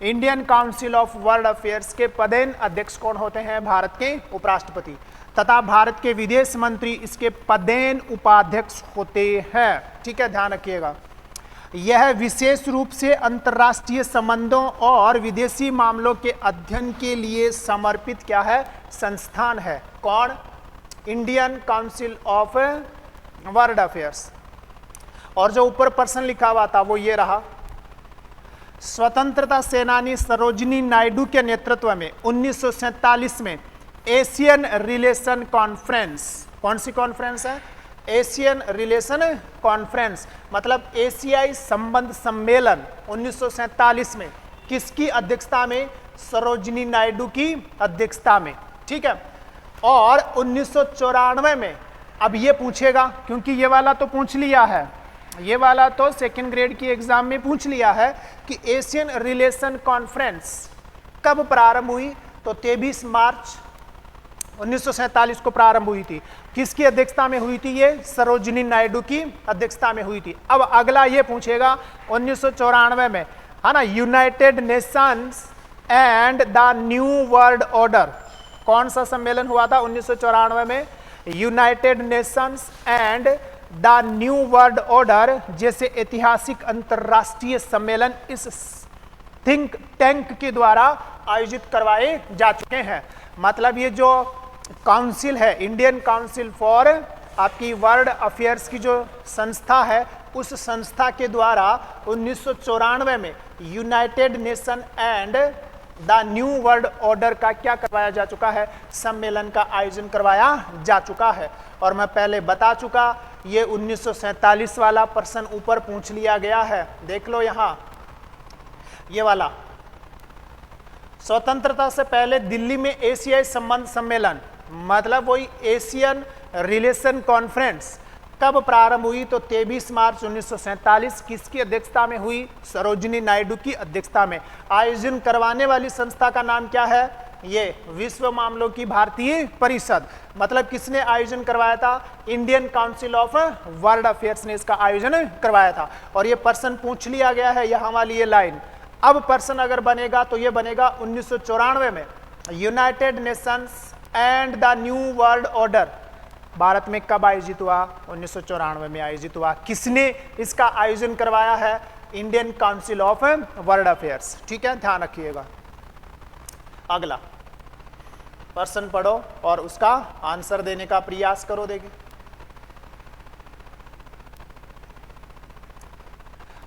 A: Indian council of world affairs के पदेन अध्यक्ष कौन होते हैं? भारत के उपराष्ट्रपति। तथा भारत के विदेश मंत्री इसके पदेन उपाध्यक्ष होते हैं। ठीक है, ध्यान रखिएगा। यह विशेष रूप से अंतर्राष्ट्रीय संबंधों और विदेशी मामलों के अध्ययन के लिए समर्पित क्या है? संस्थान है। कौन? Indian council of world affairs. और जो ऊपर प्रश्न लिखा हुआ था वो ये रहा। स्वतंत्रता सेनानी सरोजिनी नायडू के नेतृत्व में 1947 में एशियन रिलेशन कॉन्फ्रेंस, कौन सी कॉन्फ्रेंस है? एशियन रिलेशन कॉन्फ्रेंस, मतलब एशियाई संबंध सम्मेलन 1947 में किसकी अध्यक्षता में? सरोजिनी नायडू की अध्यक्षता में। ठीक है, और 1994 में, अब ये पूछेगा क्योंकि ये वाला तो पूछ लिया है, ये वाला तो सेकंड ग्रेड की एग्जाम में पूछ लिया है कि एशियन रिलेशन कॉन्फ्रेंस कब प्रारंभ हुई? तो 23 मार्च 1947 को प्रारंभ हुई थी। किसकी अध्यक्षता में हुई थी? ये सरोजिनी नायडू की अध्यक्षता में हुई थी। अब अगला ये पूछेगा 1994 में, है ना, United Nations and the new world order, कौन सा सम्मेलन हुआ था 1994 में? United Nations and the new world order जैसे ऐतिहासिक अंतरराष्ट्रीय सम्मेलन इस थिंक टैंक के द्वारा आयोजित करवाए जा चुके हैं। मतलब ये जो काउंसिल है, इंडियन काउंसिल फॉर आपकी वर्ल्ड अफेयर्स की जो संस्था है, उस संस्था के द्वारा 1994 में United nation and the new world order का क्या करवाया जा चुका है, सम्मेलन का आयोजन करवाया जा चुका है। और मैं पहले बता चुका, ये 1947 वाला प्रश्न ऊपर पूछ लिया गया है, देख लो यहां ये वाला। स्वतंत्रता से पहले दिल्ली में एशियाई संबंध सम्मेलन, मतलब वही एशियन रिलेशन कॉन्फ्रेंस कब प्रारंभ हुई, तो 23 मार्च 1947 किसकी अध्यक्षता में हुई, सरोजिनी नायडू की अध्यक्षता में। आयोजन करवाने वाली संस्था का नाम क्या है, ये विश्व मामलों की भारतीय परिषद। मतलब किसने आयोजन करवाया था, Indian council of world affairs ने इसका आयोजन करवाया था। और ये प्रश्न पूछ लिया गया है, यहां वाली ये लाइन। अब प्रश्न अगर बनेगा तो ये बनेगा 1994 में United Nations and the new world order Bharat में कब आयोजित हुआ, 1994 में आयोजित हुआ। किसने इसका आयोजन करवाया है, Indian council of world affairs. ठीक है, ध्यान रखिएगा। अगला प्रश्न पढ़ो और उसका आंसर देने का प्रयास करो। देखिए,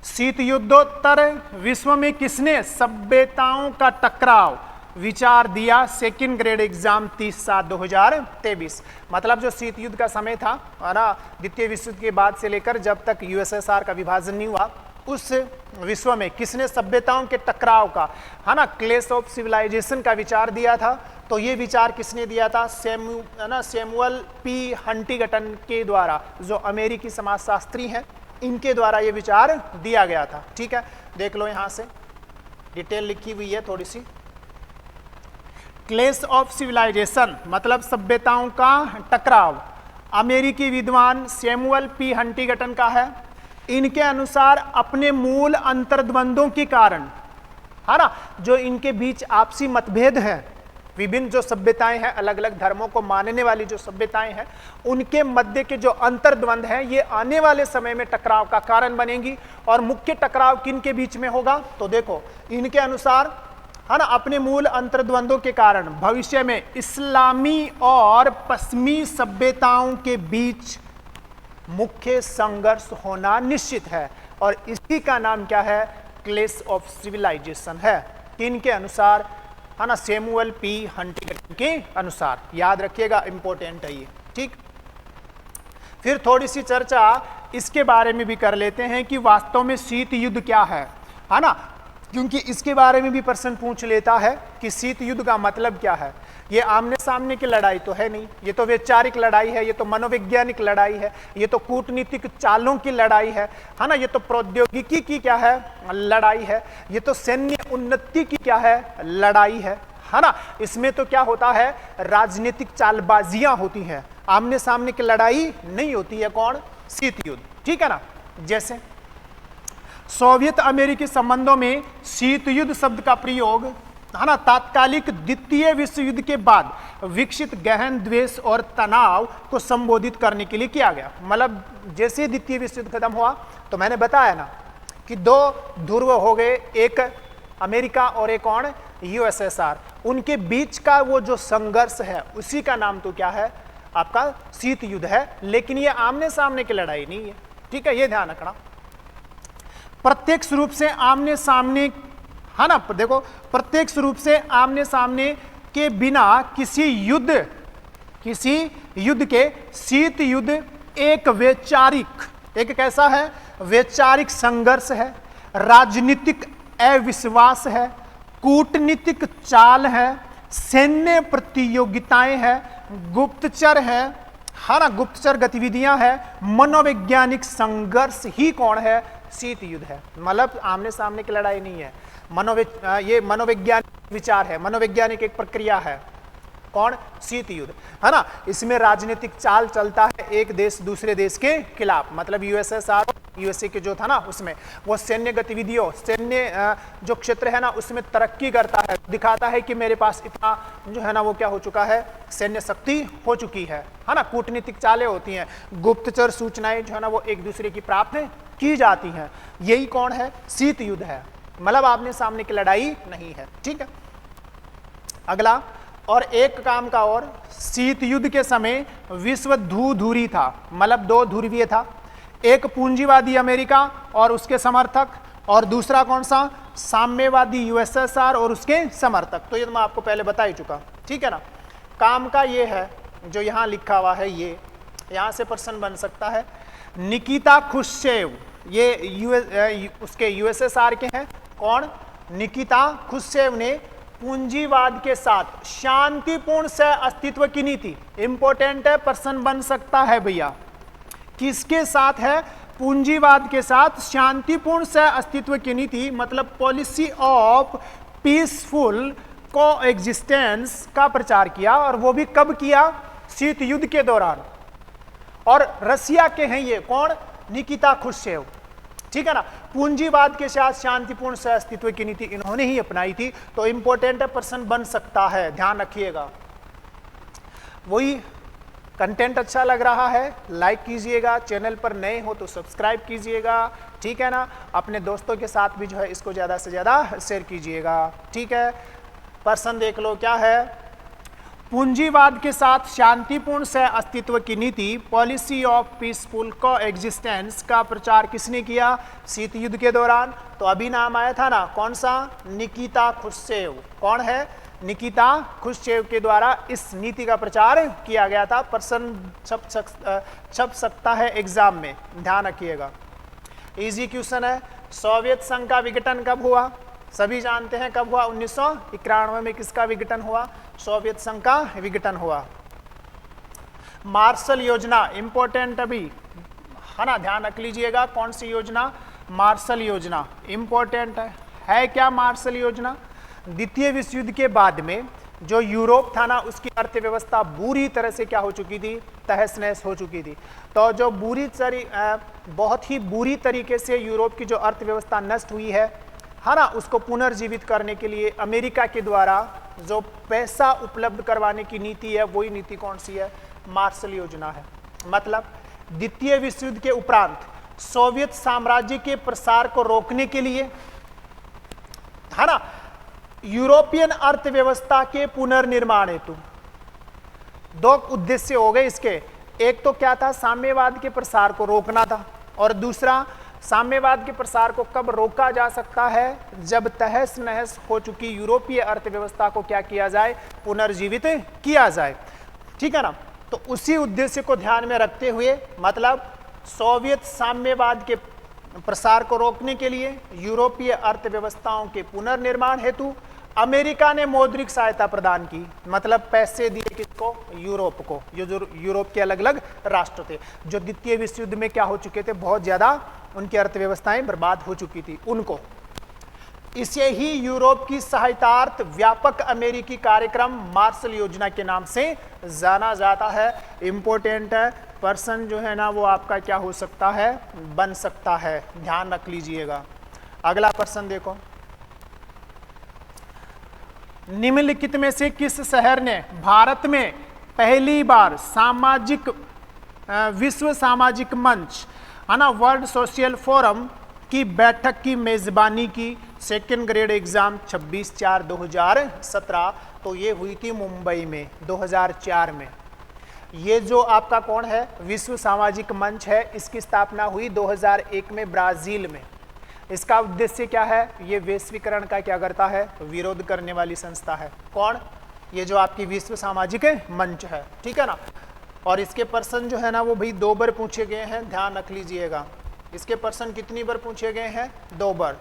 A: शीत युद्धोत्तर विश्व में किसने सभ्यताओं का टकराव विचार दिया, सेकंड ग्रेड एग्जाम 30/7/2023। मतलब जो शीत युद्ध का समय था, है ना, द्वितीय विश्व युद्ध के बाद से लेकर जब तक यूएसएसआर का विभाजन नहीं हुआ, उस विश्व में किसने सभ्यताओं के टकराव का, है ना, क्लैश ऑफ सिविलाइजेशन का विचार दिया था। तो ये विचार किसने दिया था, सैमुअल पी हंटिंगटन के द्वारा, जो अमेरिकी समाजशास्त्री हैं, इनके द्वारा ये विचार दिया गया था। ठीक है, देख लो, यहां से डिटेल लिखी हुई है थोड़ी सी। क्लैश ऑफ सिविलाइजेशन मतलब सभ्यताओं का टकराव, अमेरिकी विद्वान सैमुअल पी हंटिंगटन का है। इनके अनुसार अपने मूल अंतर्द्वंद्वों के कारण, है ना, जो इनके बीच आपसी मतभेद है, विभिन्न जो सभ्यताएं हैं, अलग अलग धर्मों को मानने वाली जो सभ्यताएं हैं, उनके मध्य के जो अंतर्द्वंद हैं, ये आने वाले समय में टकराव का कारण बनेंगी। और मुख्य टकराव किन के बीच में होगा, तो देखो इनके अनुसार, है ना, अपने मूल अंतर्द्वंद्वों के कारण भविष्य में इस्लामी और पश्चिमी सभ्यताओं के बीच मुख्य संघर्ष होना निश्चित है। और इसी का नाम क्या है, क्लैश ऑफ सिविलाइजेशन है। किनके अनुसार, है ना, सैमुअल पी हंटिंगटन के अनुसार। याद रखिएगा, इंपॉर्टेंट है ये। ठीक, फिर थोड़ी सी चर्चा इसके बारे में भी कर लेते हैं कि वास्तव में शीत युद्ध क्या है ना, क्योंकि इसके बारे में भी प्रश्न पूछ लेता है कि शीत युद्ध का मतलब क्या है। ये आमने सामने की लड़ाई तो है नहीं, ये तो वैचारिक लड़ाई है, ये तो मनोवैज्ञानिक लड़ाई है, ये तो कूटनीतिक चालों की लड़ाई है ना, ये तो प्रौद्योगिकी की क्या है, लड़ाई है, ये तो सैन्य उन्नति की क्या है, लड़ाई है ना। इसमें तो क्या होता है, राजनीतिक चालबाजियां होती हैं, आमने सामने की लड़ाई नहीं होती है। कौन, शीत युद्ध। ठीक है ना। जैसे सोवियत अमेरिकी संबंधों में शीत युद्ध शब्द का प्रयोग, है ना, तात्कालिक द्वितीय विश्व युद्ध के बाद विकसित गहन द्वेष और तनाव को संबोधित करने के लिए किया गया। मतलब जैसे द्वितीय विश्व युद्ध खत्म हुआ तो मैंने बताया ना कि दो ध्रुव हो गए, एक अमेरिका और एक कौन, यूएसएसआर। उनके बीच का वो जो संघर्ष है, उसी का नाम तो क्या है, आपका शीत युद्ध है। लेकिन ये आमने सामने की लड़ाई नहीं है। ठीक है, ये ध्यान रखना। प्रत्यक्ष रूप से आमने सामने, है ना, देखो, प्रत्यक्ष रूप से आमने सामने के बिना किसी युद्ध के शीत युद्ध एक वैचारिक, एक कैसा है, वैचारिक संघर्ष है, राजनीतिक अविश्वास है, कूटनीतिक चाल है, सैन्य प्रतियोगिताएं हैं, गुप्तचर है ना, गुप्तचर गतिविधियां हैं, मनोवैज्ञानिक संघर्ष ही कौन है, शीत युद्ध है। मतलब आमने सामने की लड़ाई नहीं है, ये मनोवैज्ञानिक विचार है, मनोवैज्ञानिक एक प्रक्रिया है। कौन? शीत युद्ध, है ना। इसमें राजनीतिक चाल चलता है एक देश दूसरे देश के खिलाफ, मतलब यूएसएसआर, यूएसए के जो था ना उसमें वो सैन्य गतिविधियों, सैन्य जो क्षेत्र है ना उसमें तरक्की करता है, दिखाता है कि मेरे पास इतना जो है ना वो क्या हो चुका है, सैन्य शक्ति हो चुकी है ना। कूटनीतिक चालें होती हैं, गुप्तचर सूचनाएं जो है ना वो एक दूसरे की प्राप्त की जाती हैं। यही कौन है? शीत युद्ध है, मतलब आमने सामने की लड़ाई नहीं है, ठीक है। अगला, और एक काम का और, शीत युद्ध के समय विश्व धूधुरी था, मतलब दो ध्रुवीय था, एक पूंजीवादी अमेरिका और उसके समर्थक, और दूसरा कौन सा? साम्यवादी यूएसएसआर और उसके समर्थक। तो ये तो मैं आपको पहले बता ही चुका, ठीक है ना। काम का ये है जो यहाँ लिखा हुआ है, ये यहाँ से प्रश्न बन सकता है। निकिता खुश्चेव, ये उसके यूएसएसआर के हैं। कौन? निकिता खुश्चेव ने पूंजीवाद के साथ शांतिपूर्ण सह अस्तित्व की नीति, इंपॉर्टेंट है, प्रश्न बन सकता है भैया, किसके साथ है? पूंजीवाद के साथ शांतिपूर्ण सह अस्तित्व की नीति, मतलब पॉलिसी ऑफ पीसफुल कोएग्जिस्टेंस का प्रचार किया, और वो भी कब किया? शीत युद्ध के दौरान। और रसिया के हैं ये, कौन? निकिता खुश्चेव, ठीक है ना। पूंजीवाद के साथ शांतिपूर्ण सह अस्तित्व की नीति इन्होंने ही अपनाई थी। तो इंपॉर्टेंट प्रश्न बन सकता है, ध्यान रखिएगा। वही कंटेंट अच्छा लग रहा है, लाइक कीजिएगा, चैनल पर नए हो तो सब्सक्राइब कीजिएगा, ठीक है ना। अपने दोस्तों के साथ भी जो है इसको ज़्यादा से ज़्यादा शेयर कीजिएगा, ठीक है। प्रश्न देख लो क्या है। पूंजीवाद के साथ शांतिपूर्ण सह अस्तित्व की नीति, पॉलिसी ऑफ पीसफुल कोएग्जिस्टेंस का प्रचार किसने किया? शीत युद्ध के दौरान। तो अभी नाम आया था ना, कौन सा? निकिता खुश्चेव। कौन है? निकिता खुश्चेव के द्वारा इस नीति का प्रचार किया गया था। प्रश्न छप सकता है एग्जाम में, ध्यान रखिएगा। इजी क्वेश्चन है। सोवियत संघ का विघटन कब हुआ? सभी जानते हैं कब हुआ? 1991 में किसका विघटन हुआ? सोवियत संघ का विघटन हुआ। मार्शल योजना इंपॉर्टेंट अभी, है ना, ध्यान रख लीजिएगा। कौन सी योजना? मार्शल योजना इंपॉर्टेंट है क्या मार्शल योजना? द्वितीय विश्व युद्ध के बाद में जो यूरोप था ना उसकी अर्थव्यवस्था बुरी तरह से क्या हो चुकी थी? तहस नहस हो चुकी थी। तो जो बहुत ही बुरी तरीके से यूरोप की जो अर्थव्यवस्था नष्ट हुई है ना, उसको पुनर्जीवित करने के लिए अमेरिका के द्वारा जो पैसा उपलब्ध करवाने की नीति है, वही नीति कौन सी है? मार्शल योजना है। मतलब द्वितीय विश्व युद्ध के उपरांत सोवियत साम्राज्य के प्रसार को रोकने के लिए, है ना, यूरोपियन अर्थव्यवस्था के पुनर्निर्माण हेतु दो उद्देश्य हो गए इसके। एक तो क्या था? साम्यवाद के प्रसार को रोकना था, और दूसरा साम्यवाद के प्रसार को कब रोका जा सकता है? जब तहस नहस हो चुकी यूरोपीय अर्थव्यवस्था को क्या किया जाए? पुनर्जीवित किया जाए, ठीक है ना। तो उसी उद्देश्य को ध्यान में रखते हुए, मतलब सोवियत साम्यवाद के प्रसार को रोकने के लिए यूरोपीय अर्थव्यवस्थाओं के पुनर्निर्माण हेतु अमेरिका ने मौद्रिक सहायता प्रदान की, मतलब पैसे दिए किसको? यूरोप को। जो यूरोप के अलग अलग राष्ट्र थे जो द्वितीय विश्व युद्ध में क्या हो चुके थे, बहुत ज्यादा उनकी अर्थव्यवस्थाएं बर्बाद हो चुकी थी, उनको। इसे ही यूरोप की सहायतार्थ व्यापक अमेरिकी कार्यक्रम मार्शल योजना के नाम से जाना जाता है। इंपॉर्टेंट है, पर्सन जो है ना वो आपका क्या हो सकता है? बन सकता है, ध्यान रख लीजिएगा। अगला प्रश्न देखो। निम्नलिखित में से किस शहर ने भारत में पहली बार विश्व सामाजिक मंच, है ना, वर्ल्ड सोशल फोरम की बैठक की मेजबानी की? Second grade exam 26/4/2017। तो ये हुई थी मुंबई में 2004 में। ये जो आपका कौन है? विश्व सामाजिक मंच है, इसकी स्थापना हुई 2001 में ब्राजील में। इसका उद्देश्य क्या है? ये वैश्वीकरण का क्या करता है? विरोध करने वाली संस्था है। कौन? ये जो आपकी विश्व सामाजिक मंच है, ठीक है ना। और इसके प्रश्न जो है ना वो भाई 2 बार पूछे गए हैं, ध्यान रख लीजिएगा। इसके प्रश्न कितनी बार पूछे गए हैं? 2 बार।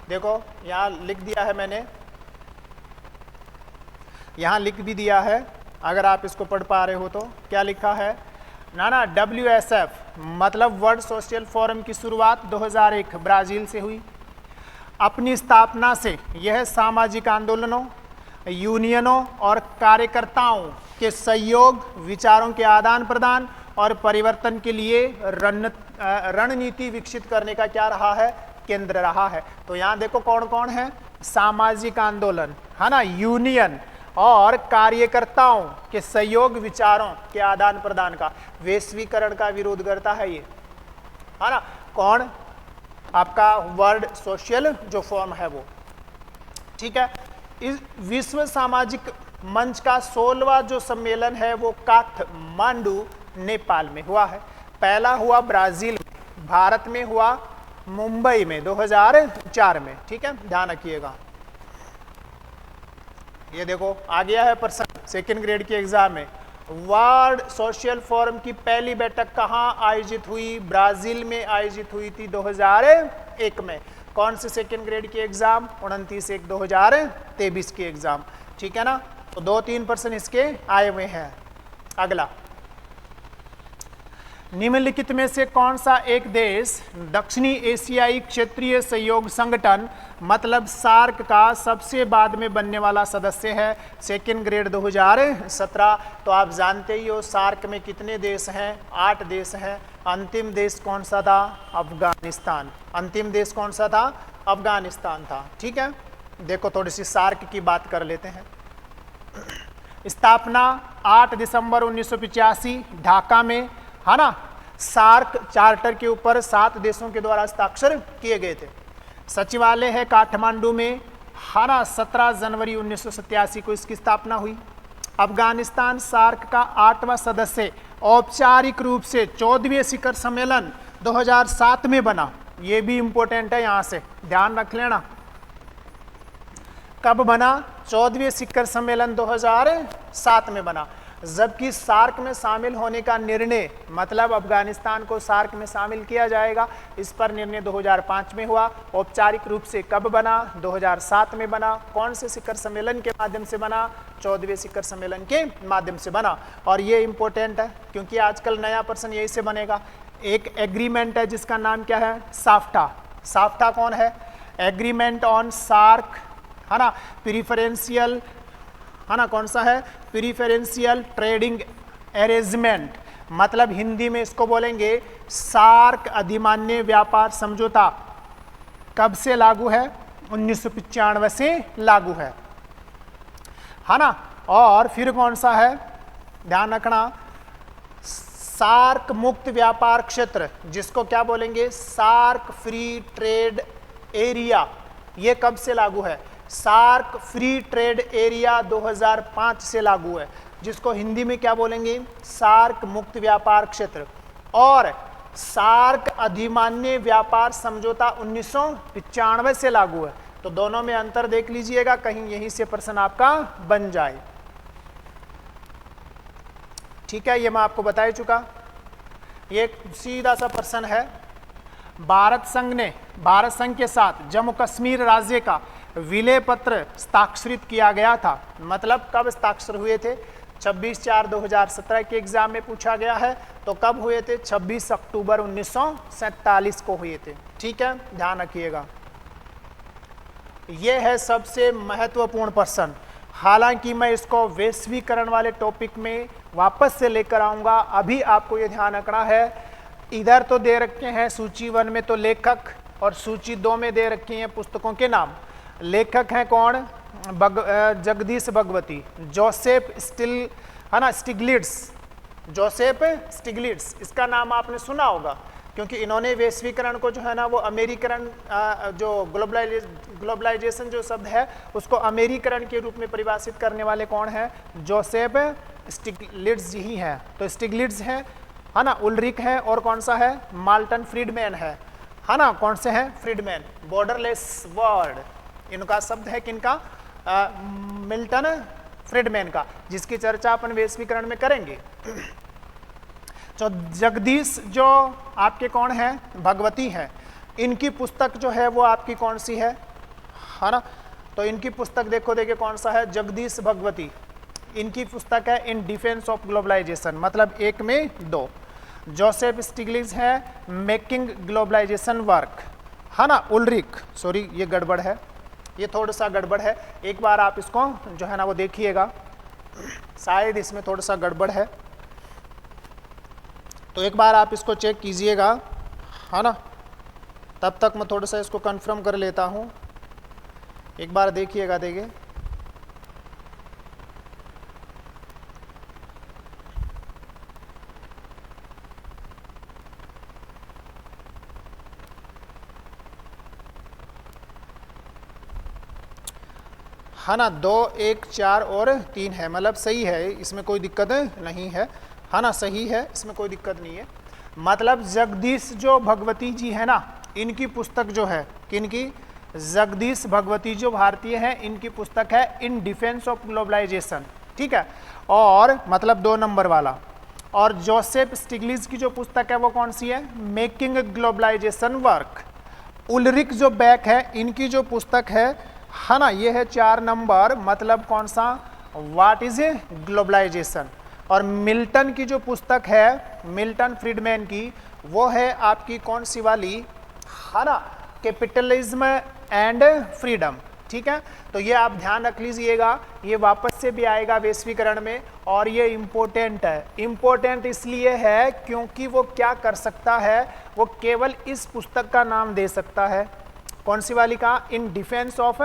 A: देखो यहाँ लिख दिया है मैंने, यहाँ लिख भी दिया है, अगर आप इसको पढ़ पा रहे हो तो। क्या लिखा है ना, WSF मतलब वर्ल्ड सोशल फोरम की शुरुआत 2001 ब्राजील से हुई। अपनी स्थापना से यह सामाजिक आंदोलनों, यूनियनों और कार्यकर्ताओं के सहयोग, विचारों के आदान प्रदान और परिवर्तन के लिए रणनीति विकसित करने का क्या रहा है, केंद्र रहा है। तो यहाँ देखो कौन कौन है, सामाजिक आंदोलन, है ना, यूनियन और कार्यकर्ताओं के सहयोग, विचारों के आदान प्रदान का, वैश्वीकरण का विरोध करता है ये, है ना। कौन, आपका वर्ल्ड सोशल जो फॉर्म है वो, ठीक है। इस विश्व सामाजिक मंच का 16वां जो सम्मेलन है वो काठमांडू नेपाल में हुआ है। पहला हुआ ब्राजील में, भारत में हुआ मुंबई में 2004 में, ठीक है, ध्यान रखिएगा। ये देखो आ गया है प्रश्न सेकेंड ग्रेड के एग्जाम में। वर्ल्ड सोशल फोरम की पहली बैठक कहाँ आयोजित हुई, ब्राजील में आयोजित हुई थी 2001 में। कौन से सेकेंड ग्रेड की एग्जाम, 29/1/2023 की एग्जाम, ठीक है ना। तो 2-3 प्रश्न इसके आए हुए हैं। अगला, निम्नलिखित में से कौन सा एक देश दक्षिणी एशियाई क्षेत्रीय सहयोग संगठन मतलब सार्क का सबसे बाद में बनने वाला सदस्य है, सेकेंड ग्रेड 2017। तो आप जानते ही हो सार्क में कितने देश हैं, 8 देश हैं। अंतिम देश कौन सा था, अफगानिस्तान। अंतिम देश कौन सा था, अफगानिस्तान था, ठीक है। देखो थोड़ी सी सार्क की बात कर लेते हैं। स्थापना 8 दिसंबर 1985 ढाका में, है ना। सार्क चार्टर के ऊपर 7 देशों के द्वारा हस्ताक्षर किए गए थे। सचिवालय है काठमांडू में, है ना। 17 जनवरी 1987 को इसकी स्थापना हुई। अफगानिस्तान सार्क का 8वां सदस्य औपचारिक रूप से 14वें शिखर सम्मेलन 2007 में बना। ये भी इंपॉर्टेंट है, यहां से ध्यान रख लेना। कब बना, 14वें शिखर सम्मेलन 2007 में बना। जबकि सार्क में शामिल होने का निर्णय, मतलब अफगानिस्तान को सार्क में शामिल किया जाएगा, इस पर निर्णय 2005 में हुआ। औपचारिक रूप से कब बना, 2007 में बना। कौन से शिखर सम्मेलन के माध्यम से बना, 14वें शिखर सम्मेलन के माध्यम से बना। और ये इंपॉर्टेंट है क्योंकि आजकल नया प्रश्न यही से बनेगा। एक एग्रीमेंट है जिसका नाम क्या है, साफ्टा। साफ्टा कौन है, एग्रीमेंट ऑन सार्क, है ना, प्रीफरेंशियल, है ना, कौन सा है, प्रीफरेंशियल ट्रेडिंग अरेंजमेंट, मतलब हिंदी में इसको बोलेंगे सार्क अधिमान्य व्यापार समझौता। कब से लागू है, 1995 से लागू है ना। और फिर कौन सा है, ध्यान रखना, सार्क मुक्त व्यापार क्षेत्र, जिसको क्या बोलेंगे, सार्क फ्री ट्रेड एरिया। ये कब से लागू है, सार्क फ्री ट्रेड एरिया 2005 से लागू है, जिसको हिंदी में क्या बोलेंगे, सार्क मुक्त व्यापार क्षेत्र। और सार्क अधिमान्य व्यापार समझौता 1995 से लागू है। तो दोनों में अंतर देख लीजिएगा, कहीं यहीं से प्रश्न आपका बन जाए, ठीक है। ये मैं आपको बता ही चुका। ये सीधा सा प्रश्न है, भारत संघ के साथ जम्मू कश्मीर राज्य का विलय पत्र हस्ताक्षरित किया गया था, मतलब कब हस्ताक्षर हुए थे, 26/4/2017 के एग्जाम में पूछा गया है। तो कब हुए थे, 26 अक्टूबर 1947 को हुए थे, ठीक है, ध्यान रखिएगा। यह है सबसे महत्वपूर्ण प्रश्न। हालांकि मैं इसको वैश्वीकरण वाले टॉपिक में वापस से लेकर आऊंगा। अभी आपको ये ध्यान रखना है, इधर तो दे रखे हैं सूची 1 में तो लेखक, और सूची 2 में दे रखे हैं पुस्तकों के नाम। लेखक हैं कौन, जगदीश भगवती, जोसेफ स्टिल, है ना, स्टिग्लिट्स, जोसेफ स्टिग्लिट्स, इसका नाम आपने सुना होगा क्योंकि इन्होंने वैश्वीकरण को जो है ना वो अमेरिकरण, जो ग्लोबलाइजेशन जो शब्द है उसको अमेरिकरण के रूप में परिभाषित करने वाले कौन है, जोसेफ स्टिग्लिट्स ही हैं। तो स्टिग्लिट्स है ना, उल्रिक है, और कौन सा है, माल्टन फ्रीडमैन है ना, कौन से हैं, फ्रीडमैन। बॉर्डरलेस वर्ल्ड इनका शब्द है, किनका, मिल्टन फ्रीडमैन का, जिसकी चर्चा अपन वैश्वीकरण में करेंगे। तो जगदीश जो आपके कौन है, भगवती हैं। इनकी पुस्तक जो है वो आपकी कौन सी है ना, तो इनकी पुस्तक देखिए कौन सा है, जगदीश भगवती। इनकी पुस्तक है इन डिफेंस ऑफ ग्लोबलाइजेशन, मतलब 1 में 2। जोसेफ स्टिग्लिट्स है मेकिंग ग्लोबलाइजेशन वर्क, है ना। उल्रिक, सॉरी ये गड़बड़ है, ये थोड़ा सा गड़बड़ है, एक बार आप इसको जो है ना वो देखिएगा, शायद इसमें थोड़ा सा गड़बड़ है, तो एक बार आप इसको चेक कीजिएगा, है ना। तब तक मैं थोड़ा सा इसको कंफर्म कर लेता हूँ, एक बार देखिएगा। देखिए है ना, 2 1 4 और 3 है, मतलब सही है, इसमें कोई दिक्कत नहीं है ना, सही है, इसमें कोई दिक्कत नहीं है। मतलब जगदीश जो भगवती जी है ना, इनकी पुस्तक जो है, किनकी, जगदीश भगवती जो भारतीय हैं, इनकी पुस्तक है इन डिफेंस ऑफ ग्लोबलाइजेशन, ठीक है। और मतलब 2 नंबर वाला। और जोसेफ स्टिग्लिट्ज़ की जो पुस्तक है वो कौन सी है, मेकिंग ग्लोबलाइजेशन वर्क। उलरिक जो बैक है, इनकी जो पुस्तक है ना, ये है 4 नंबर, मतलब कौन सा, व्हाट इज ए ग्लोबलाइजेशन। और मिल्टन की जो पुस्तक है, मिल्टन फ्रीडमैन की, वो है आपकी कौन सी वाली, है ना, कैपिटलिज्म एंड फ्रीडम, ठीक है। तो ये आप ध्यान रख लीजिएगा, ये वापस से भी आएगा वैश्वीकरण में, और ये इम्पोर्टेंट है। इम्पोर्टेंट इसलिए है क्योंकि वो क्या कर सकता है, वो केवल इस पुस्तक का नाम दे सकता है, कौन सी वाली का, इन डिफेंस ऑफ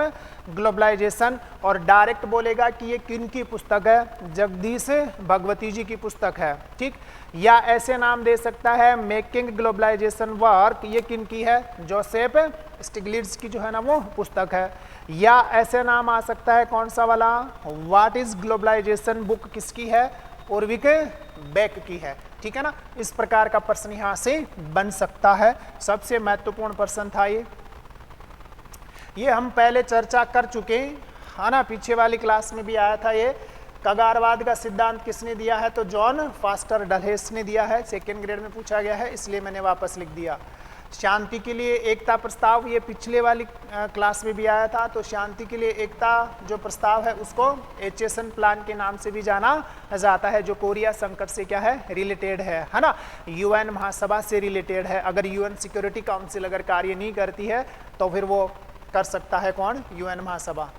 A: ग्लोबलाइजेशन, और डायरेक्ट बोलेगा कि ये किन की पुस्तक है, जगदीश भगवती जी की पुस्तक है, ठीक। या ऐसे नाम दे सकता है मेकिंग ग्लोबलाइजेशन वर्क, ये किन की है, जोसेफ स्टिग्लिट्ज़ की जो है ना वो पुस्तक है। या ऐसे नाम आ सकता है कौन सा वाला, व्हाट इज ग्लोबलाइजेशन बुक किसकी है, उर्विक बेक की है, ठीक है ना। इस प्रकार का प्रश्न यहाँ से बन सकता है, सबसे महत्वपूर्ण प्रश्न था ये हम पहले चर्चा कर चुके हैं ना, पीछे वाली क्लास में भी आया था। ये कगारवाद का सिद्धांत किसने दिया है, तो जॉन फास्टर डलहेस ने दिया है, 2nd ग्रेड में पूछा गया है, इसलिए मैंने वापस लिख दिया। शांति के लिए एकता प्रस्ताव, ये पिछले वाली क्लास में भी आया था। तो शांति के लिए एकता जो प्रस्ताव है उसको एचेसन प्लान के नाम से भी जाना जाता है, जो कोरिया संकट से क्या है, रिलेटेड है ना, यूएन महासभा से रिलेटेड है। अगर यूएन सिक्योरिटी काउंसिल अगर कार्य नहीं करती है तो फिर वो कर सकता है कौन, यूएन महासभा।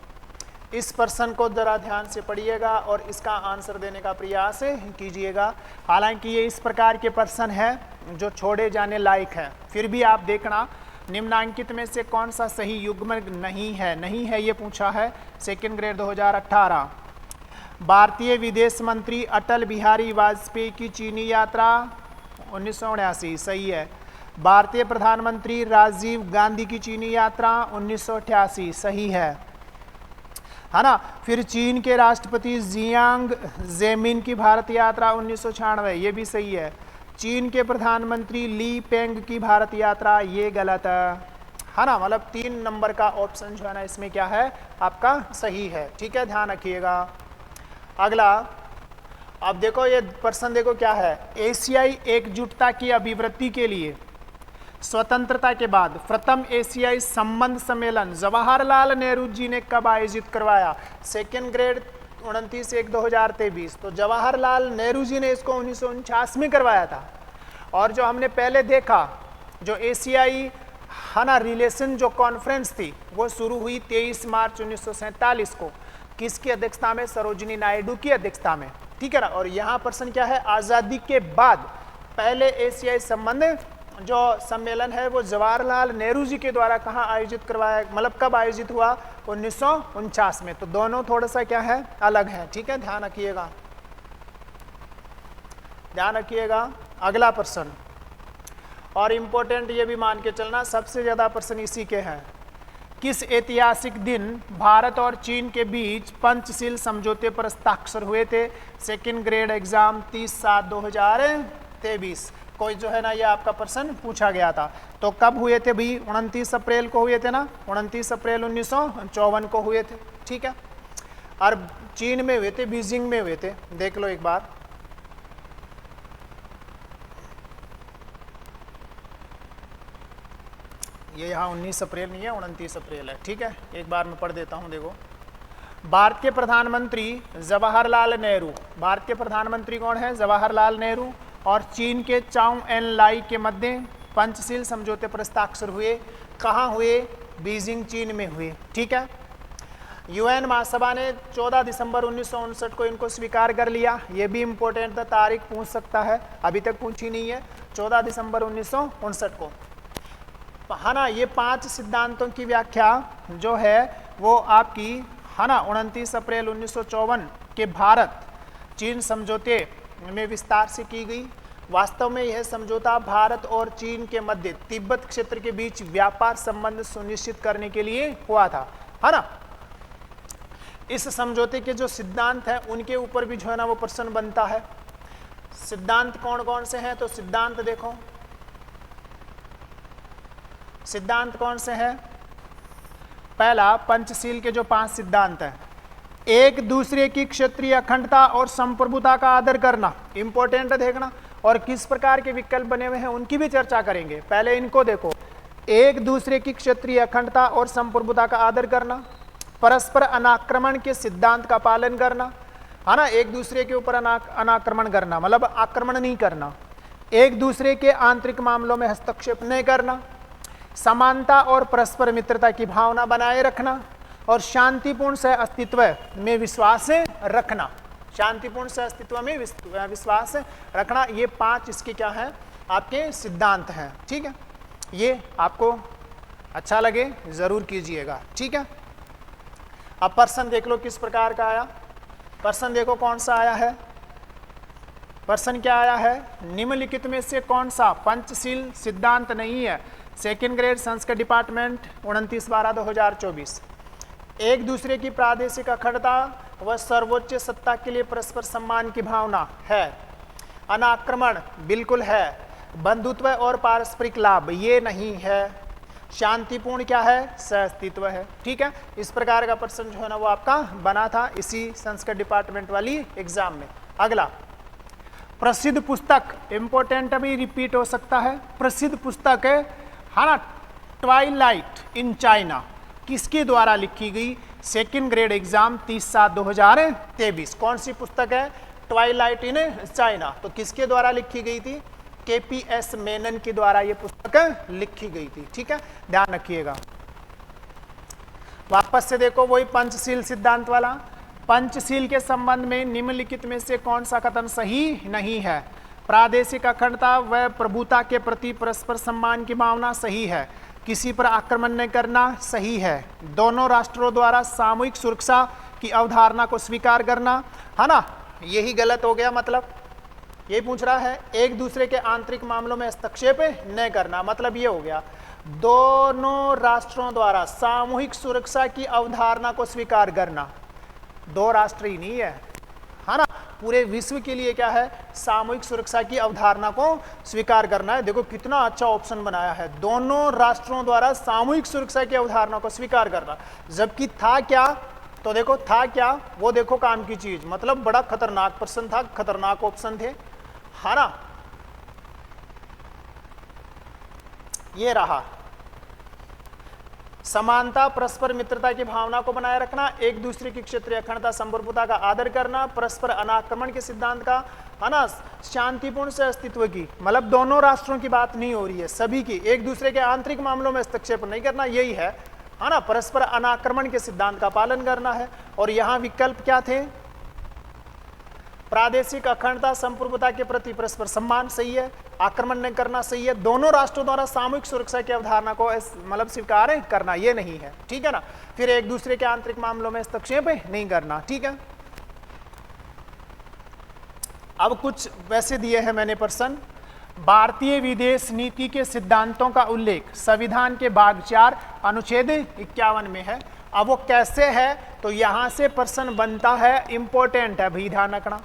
A: इस प्रश्न को जरा ध्यान से पढ़िएगा और इसका आंसर देने का प्रयास कीजिएगा। हालांकि ये इस प्रकार के प्रश्न हैं जो छोड़े जाने लायक है, फिर भी आप देखना निम्नांकित में से कौन सा सही युग्म नहीं है ये पूछा है, 2nd ग्रेड 2018। भारतीय विदेश मंत्री अटल बिहारी वाजपेयी की चीनी यात्रा 1979, सही है। भारतीय प्रधानमंत्री राजीव गांधी की चीनी यात्रा 1988, सही है ना। फिर चीन के राष्ट्रपति जियांग जेमिन की भारत यात्रा 1996, ये भी सही है। चीन के प्रधानमंत्री ली पेंग की भारत यात्रा, ये गलत है ना। मतलब 3 नंबर का ऑप्शन जो है ना इसमें क्या है, आपका सही है, ठीक है, ध्यान रखिएगा। अगला अब देखो, ये प्रश्न देखो क्या है, एशियाई एकजुटता की अभिवृद्धि के लिए स्वतंत्रता के बाद प्रथम एशियाई संबंध सम्मेलन जवाहरलाल नेहरू जी ने कब आयोजित करवाया, 2nd ग्रेड 29/1/2023। तो जवाहरलाल नेहरू जी ने इसको 1949 में करवाया था। और जो हमने पहले देखा, जो एशियाई है ना रिलेशन जो कॉन्फ्रेंस थी वो शुरू हुई 23 मार्च 1947 को, किसकी अध्यक्षता में, सरोजिनी नायडू की अध्यक्षता में, ठीक है ना। और यहाँ प्रश्न क्या है, आज़ादी के बाद पहले एशियाई संबंध जो सम्मेलन है वो जवाहरलाल नेहरू जी के द्वारा कहाँ आयोजित करवाया, मतलब कब आयोजित हुआ, 1949 में। तो दोनों थोड़ा सा क्या है, अलग है, ठीक है, ध्यान रखिएगा, ध्यान रखिएगा। अगला प्रश्न, और इम्पोर्टेंट ये भी मान के चलना, सबसे ज्यादा प्रश्न इसी के हैं। किस ऐतिहासिक दिन भारत और चीन के बीच पंचशील समझौते पर हस्ताक्षर हुए थे, 2nd ग्रेड एग्जाम 30/7/2023। कोई जो है ना ये आपका प्रश्न पूछा गया था। तो कब हुए थे भाई, 29 अप्रैल को हुए थे ना, 29 अप्रैल 1954 को हुए थे, ठीक है। और चीन में हुए थे, बीजिंग में हुए थे, देख लो एक बार। ये यहाँ 19 अप्रैल नहीं है, 29 अप्रैल है, ठीक है। एक बार मैं पढ़ देता हूँ, देखो। भारतीय प्रधानमंत्री जवाहरलाल नेहरू, भारतीय प्रधानमंत्री कौन है, जवाहरलाल नेहरू। और चीन के चाउ एन लाई के मध्य पंचशील समझौते पर हस्ताक्षर हुए, कहाँ हुए, बीजिंग चीन में हुए, ठीक है। यूएन महासभा ने 14 दिसंबर 1959 को इनको स्वीकार कर लिया। ये भी इम्पोर्टेंट था, तारीख पूछ सकता है, अभी तक पूछी नहीं है। 14 दिसंबर 1959 को, है ना। ये 5 सिद्धांतों की व्याख्या जो है वो आपकी, है ना, 29 अप्रैल 1954 के भारत चीन समझौते में विस्तार से की गई। वास्तव में यह समझौता भारत और चीन के मध्य तिब्बत क्षेत्र के बीच व्यापार संबंध सुनिश्चित करने के लिए हुआ था, है ना। इस समझौते के जो सिद्धांत हैं उनके ऊपर भी जो है ना वो प्रश्न बनता है। सिद्धांत कौन कौन से हैं, तो सिद्धांत देखो, सिद्धांत कौन से हैं। पहला, पंचशील के जो 5 सिद्धांत हैं। एक दूसरे की क्षेत्रीय अखंडता और संप्रभुता का आदर करना, इंपॉर्टेंट है देखना। और किस प्रकार के विकल्प बने हुए हैं उनकी भी चर्चा करेंगे। पहले इनको देखो, एक दूसरे की क्षेत्रीय अखंडता और संप्रभुता का आदर करना, परस्पर अनाक्रमण के सिद्धांत का पालन करना, है ना, एक दूसरे के ऊपर अनाक्रमण करना मतलब आक्रमण नहीं करना, एक दूसरे के आंतरिक मामलों में हस्तक्षेप नहीं करना, समानता और परस्पर मित्रता की भावना बनाए रखना, और शांतिपूर्ण सह अस्तित्व में विश्वास रखना, शांतिपूर्ण सह अस्तित्व में विश्वास रखना। ये 5 इसके क्या हैं, आपके सिद्धांत हैं। ठीक है, ये आपको अच्छा लगे जरूर कीजिएगा। ठीक है, अब प्रश्न देख लो किस प्रकार का आया। प्रश्न देखो कौन सा आया है। प्रश्न क्या आया है, निम्नलिखित में से कौन सा पंचशील सिद्धांत नहीं है। Second grade Sanskrit department 29/12/2024। एक दूसरे की प्रादेशिक अखंडता व सर्वोच्च सत्ता के लिए परस्पर सम्मान की भावना है। अनाक्रमण बिल्कुल है। बंधुत्व और पारस्परिक लाभ ये नहीं है। शांतिपूर्ण क्या है, सहअस्तित्व है। ठीक है, इस प्रकार का प्रश्न जो है ना वो आपका बना था इसी संस्कृत डिपार्टमेंट वाली एग्जाम में। अगला, प्रसिद्ध पुस्तक, इंपॉर्टेंट अभी रिपीट हो सकता है। प्रसिद्ध पुस्तक है ना, ट्वाइलाइट इन चाइना, किसके द्वारा लिखी गई। Second grade exam 30/7/2023। कौन सी पुस्तक है, ट्वाइलाइट इन चाइना, तो किसके द्वारा लिखी गई थी, KPS मेनन के द्वारा ये पुस्तक लिखी गई थी। ठीक है, ध्यान रखिएगा। वापस से देखो वही पंचशील सिद्धांत वाला। पंचशील के संबंध में निम्नलिखित में से कौन सा कथन सही नहीं है। प्रादेशिक अखंडता व प्रभुता के प्रति परस्पर सम्मान की भावना सही है। किसी पर आक्रमण नहीं करना सही है। दोनों राष्ट्रों द्वारा सामूहिक सुरक्षा की अवधारणा को स्वीकार करना, है ना, यही गलत हो गया। मतलब ये पूछ रहा है एक दूसरे के आंतरिक मामलों में हस्तक्षेप न करना, मतलब ये हो गया दोनों राष्ट्रों द्वारा सामूहिक सुरक्षा की अवधारणा को स्वीकार करना। 2 राष्ट्र ही नहीं है ना, पूरे विश्व के लिए क्या है, सामूहिक सुरक्षा की अवधारणा को स्वीकार करना है। देखो कितना अच्छा ऑप्शन बनाया है, दोनों राष्ट्रों द्वारा सामूहिक सुरक्षा की अवधारणा को स्वीकार करना। जबकि था क्या, तो देखो था क्या, वो देखो काम की चीज, मतलब बड़ा खतरनाक प्रश्न था, खतरनाक ऑप्शन थे, है ना। ये रहा समानता, परस्पर मित्रता की भावना को बनाए रखना, एक दूसरे की क्षेत्रीय अखंडता संप्रभुता का आदर करना, परस्पर अनाक्रमण के सिद्धांत का, है ना, शांतिपूर्ण से अस्तित्व की, मतलब दोनों राष्ट्रों की बात नहीं हो रही है, सभी की, एक दूसरे के आंतरिक मामलों में हस्तक्षेप नहीं करना, यही है ना। परस्पर अनाक्रमण के सिद्धांत का पालन करना है। और यहां विकल्प क्या थे, प्रादेशिक अखंडता संप्रभुता के प्रति परस्पर सम्मान सही है, आक्रमण नहीं करना सही है, दोनों राष्ट्रों द्वारा सामूहिक सुरक्षा की अवधारणा को मतलब स्वीकार करना ये नहीं है। ठीक है ना, फिर एक दूसरे के आंतरिक मामलों में हस्तक्षेप नहीं करना। ठीक है, अब कुछ वैसे दिए हैं मैंने प्रश्न। भारतीय विदेश नीति के सिद्धांतों का उल्लेख संविधान के भाग 4 अनुच्छेद 51 में है। अब वो कैसे है, तो यहां से प्रश्न बनता है, इंपॉर्टेंट है भाई, ध्यान रखना।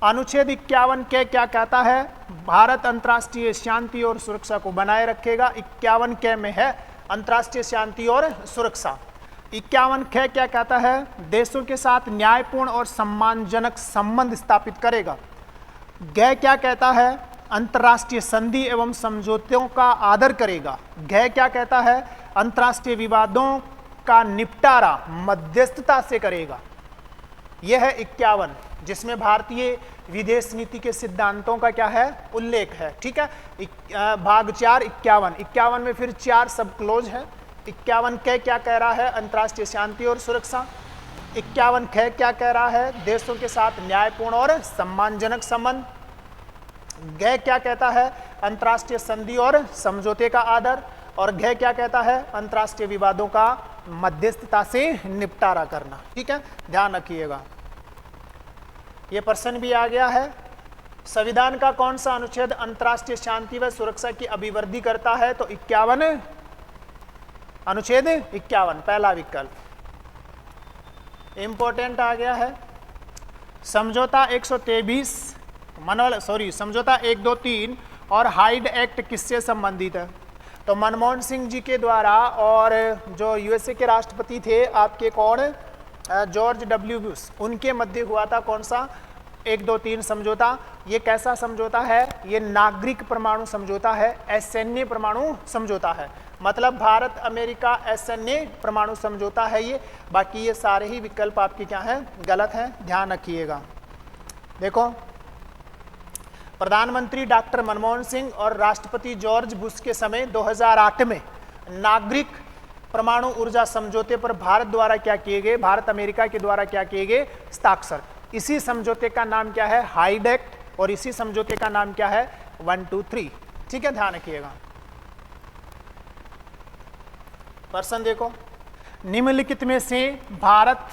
A: अनुच्छेद 51 के क्या कहता है, भारत अंतर्राष्ट्रीय शांति और सुरक्षा को बनाए रखेगा। 51 के में है अंतर्राष्ट्रीय शांति और सुरक्षा। 51 के क्या कहता है, देशों के साथ न्यायपूर्ण और सम्मानजनक संबंध स्थापित करेगा। गै क्या कहता है, अंतर्राष्ट्रीय संधि एवं समझौतों का आदर करेगा। गै क्या कहता है, अंतर्राष्ट्रीय विवादों का निपटारा मध्यस्थता से करेगा। यह है 51, जिसमें भारतीय विदेश नीति के सिद्धांतों का क्या है, उल्लेख है। ठीक है, भाग 4 51 में फिर 4 सब क्लोज है। 51 के क्या कह रहा है, अंतर्राष्ट्रीय शांति और सुरक्षा। 51 ख क्या कह रहा है? देशों के साथ न्यायपूर्ण और सम्मानजनक संबंध। ग क्या कहता है? अंतर्राष्ट्रीय संधि और समझौते का आदर। और घ क्या कहता है? अंतर्राष्ट्रीय विवादों का मध्यस्थता से निपटारा करना। ठीक है, ध्यान रखिएगा। यह प्रश्न भी आ गया है। संविधान का कौन सा अनुच्छेद अंतर्राष्ट्रीय शांति व सुरक्षा की अभिवृद्धि करता है? तो 51, अनुच्छेद 51, पहला विकल्प इंपॉर्टेंट आ गया है। समझौता 123 समझौता 123 और हाइड एक्ट किससे संबंधित है? तो मनमोहन सिंह जी के द्वारा और जो यूएसए के राष्ट्रपति थे आपके कौन, जॉर्ज डब्ल्यू बुश, उनके मध्य हुआ था कौन सा? 123 समझौता। ये कैसा समझौता है? ये नागरिक परमाणु समझौता है, असैन्य परमाणु समझौता है। मतलब भारत अमेरिका असैन्य परमाणु समझौता है ये। बाकी ये सारे ही विकल्प आपके क्या हैं? गलत हैं, ध्यान रखिएगा। देखो, प्रधानमंत्री डॉक्टर मनमोहन सिंह और राष्ट्रपति जॉर्ज बुश के समय 2008 में नागरिक परमाणु ऊर्जा समझौते पर भारत द्वारा क्या किए गए? भारत अमेरिका के द्वारा क्या किए गए? हस्ताक्षर। इसी समझौते का नाम क्या है? Hide act. और इसी समझौते का नाम क्या है? 123। ठीक है, ध्यान रखिएगा। प्रश्न देखो, निम्नलिखित में से भारत